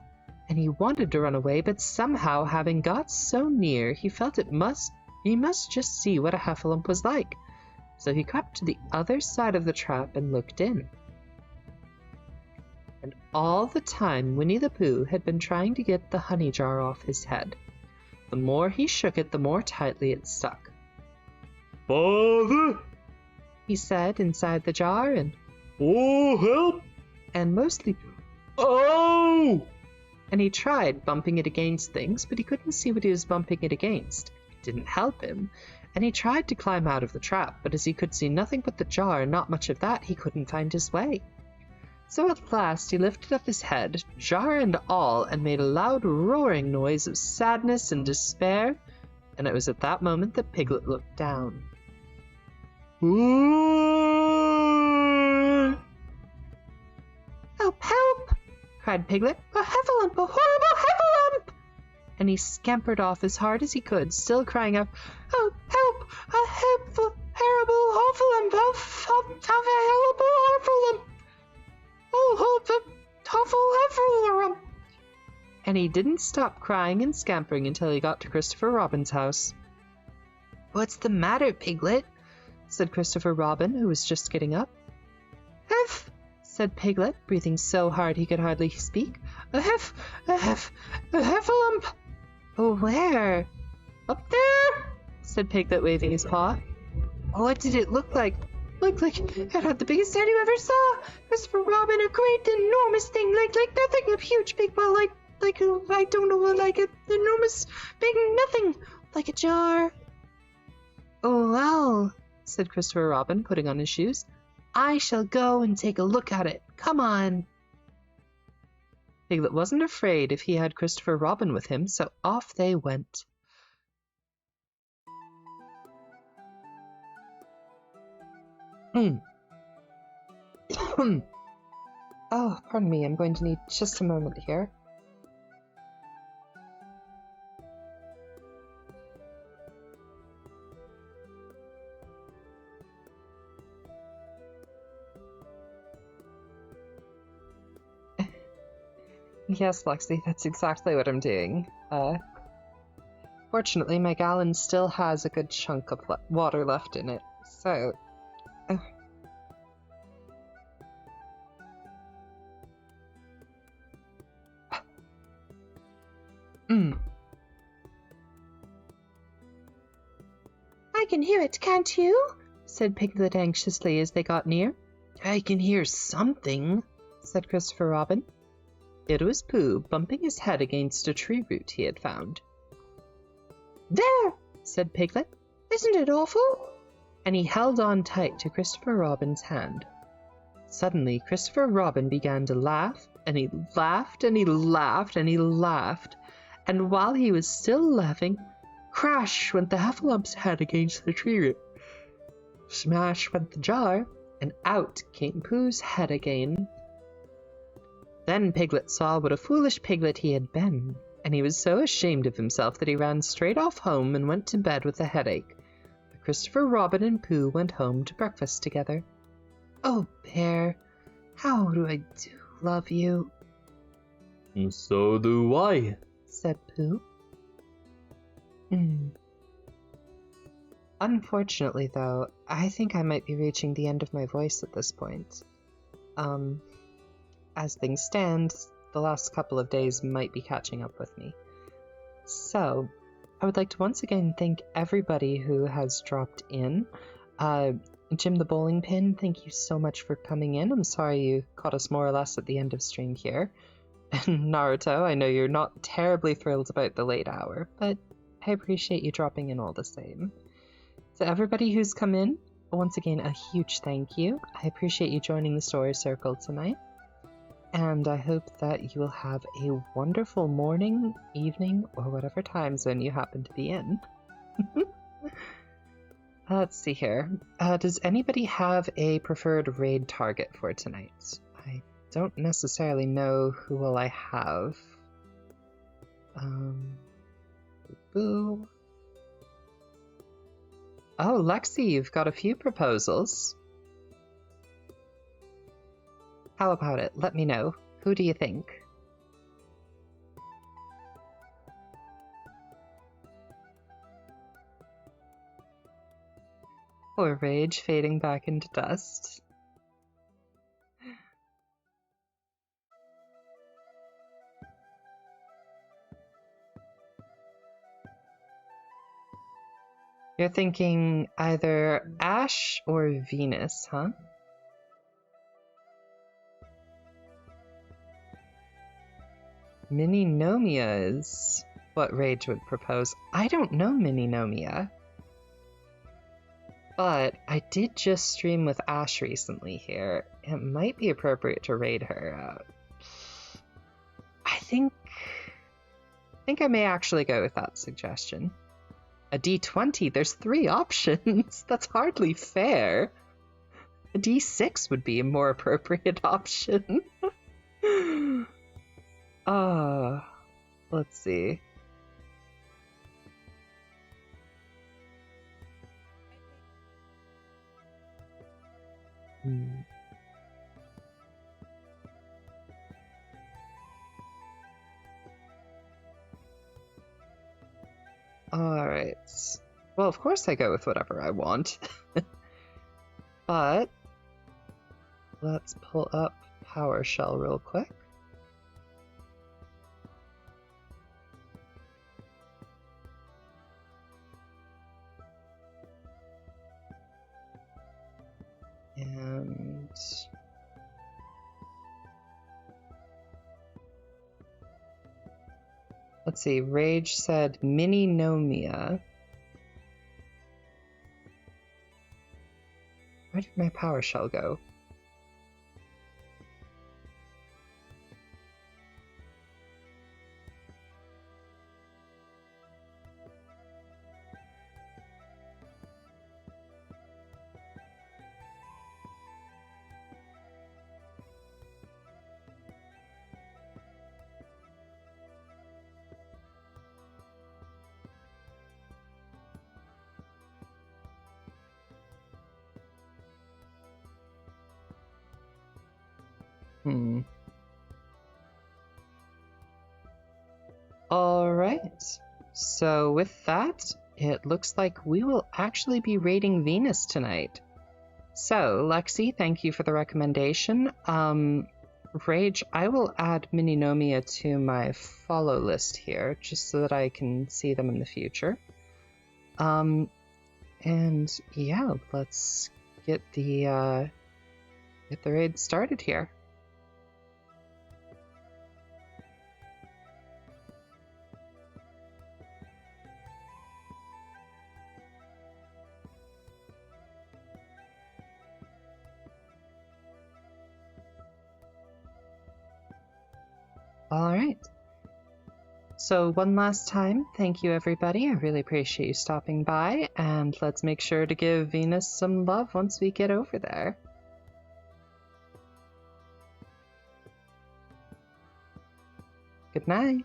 And he wanted to run away, but somehow, having got so near, he felt he must just see what a heffalump was like. So he crept to the other side of the trap and looked in. And all the time, Winnie-the-Pooh had been trying to get the honey jar off his head. The more he shook it, the more tightly it stuck. Father, He said inside the jar, and oh, help! and mostly, Oh! and he tried bumping it against things, but he couldn't see what he was bumping it against. It didn't help him, and he tried to climb out of the trap, but as he could see nothing but the jar and not much of that, he couldn't find his way. So at last he lifted up his head, jar and all, and made a loud roaring noise of sadness and despair, and it was at that moment that Piglet looked down. "Help, help!" cried Piglet. "A heffalump, a horrible heffalump!" And he scampered off as hard as he could, still crying out, "Help, help! A terrible heffalump, a terrible heffalump! Oh, help, a awful heffalump!" And he didn't stop crying and scampering until he got to Christopher Robin's house. "What's the matter, Piglet?" said Christopher Robin, who was just getting up. "Hef!" said Piglet, breathing so hard he could hardly speak. A heffalump!" "Oh, where?" "Up there," said Piglet, waving his paw. "What did it look like?" "Looked like it had the biggest head you ever saw, Christopher Robin, a great enormous thing, like nothing, a huge big ball, like I don't know, like an enormous big nothing, like a jar." "Oh, well," said Christopher Robin, putting on his shoes. "I shall go and take a look at it. Come on." Piglet wasn't afraid if he had Christopher Robin with him, so off they went. Oh, pardon me, I'm going to need just a moment here. Yes, Lexi, that's exactly what I'm doing. Fortunately, my gallon still has a good chunk of water left in it, so... "I can hear it, can't you?" said Piglet anxiously as they got near. "I can hear something," said Christopher Robin. It was Pooh, bumping his head against a tree root he had found. "There!" said Piglet. "Isn't it awful?" And he held on tight to Christopher Robin's hand. Suddenly, Christopher Robin began to laugh, and he laughed, and he laughed, and he laughed. And while he was still laughing, crash went the heffalump's head against the tree root. Smash went the jar, and out came Pooh's head again. Then Piglet saw what a foolish piglet he had been, and he was so ashamed of himself that he ran straight off home and went to bed with a headache. But Christopher Robin and Pooh went home to breakfast together. "Oh, Bear, how do I love you," So do I, said Pooh. Unfortunately, though, I think I might be reaching the end of my voice at this point. As things stand, the last couple of days might be catching up with me. So, I would like to once again thank everybody who has dropped in. Jim the Bowling Pin, thank you so much for coming in. I'm sorry you caught us more or less at the end of stream here. And Naruto, I know you're not terribly thrilled about the late hour, but I appreciate you dropping in all the same. To everybody who's come in, once again, a huge thank you. I appreciate you joining the Story Circle tonight. And I hope that you will have a wonderful morning, evening, or whatever time zone you happen to be in. Let's see here. Does anybody have a preferred raid target for tonight? I don't necessarily know who will I have. Boo. Oh, Lexi, you've got a few proposals. How about it? Let me know. Who do you think? Poor Rage fading back into dust. You're thinking either Ash or Venus, huh? Mini-Nomia is what Rage would propose. I don't know Mini-Nomia. But I did just stream with Ash recently here. It might be appropriate to raid her. I think I may actually go with that suggestion. A D20, there's 3 options. That's hardly fair. A D6 would be a more appropriate option. Let's see. Alright. Well, of course I go with whatever I want. But let's pull up PowerShell real quick. And let's see, Rage said Mini-Nomia. Where did my PowerShell go? Alright, so with that, it looks like we will actually be raiding Venus tonight. So, Lexi, thank you for the recommendation. Rage, I will add Mini-Nomia to my follow list here, just so that I can see them in the future. And yeah, let's get the raid started here. Alright, so one last time, thank you everybody, I really appreciate you stopping by, and let's make sure to give Venus some love once we get over there. Good night.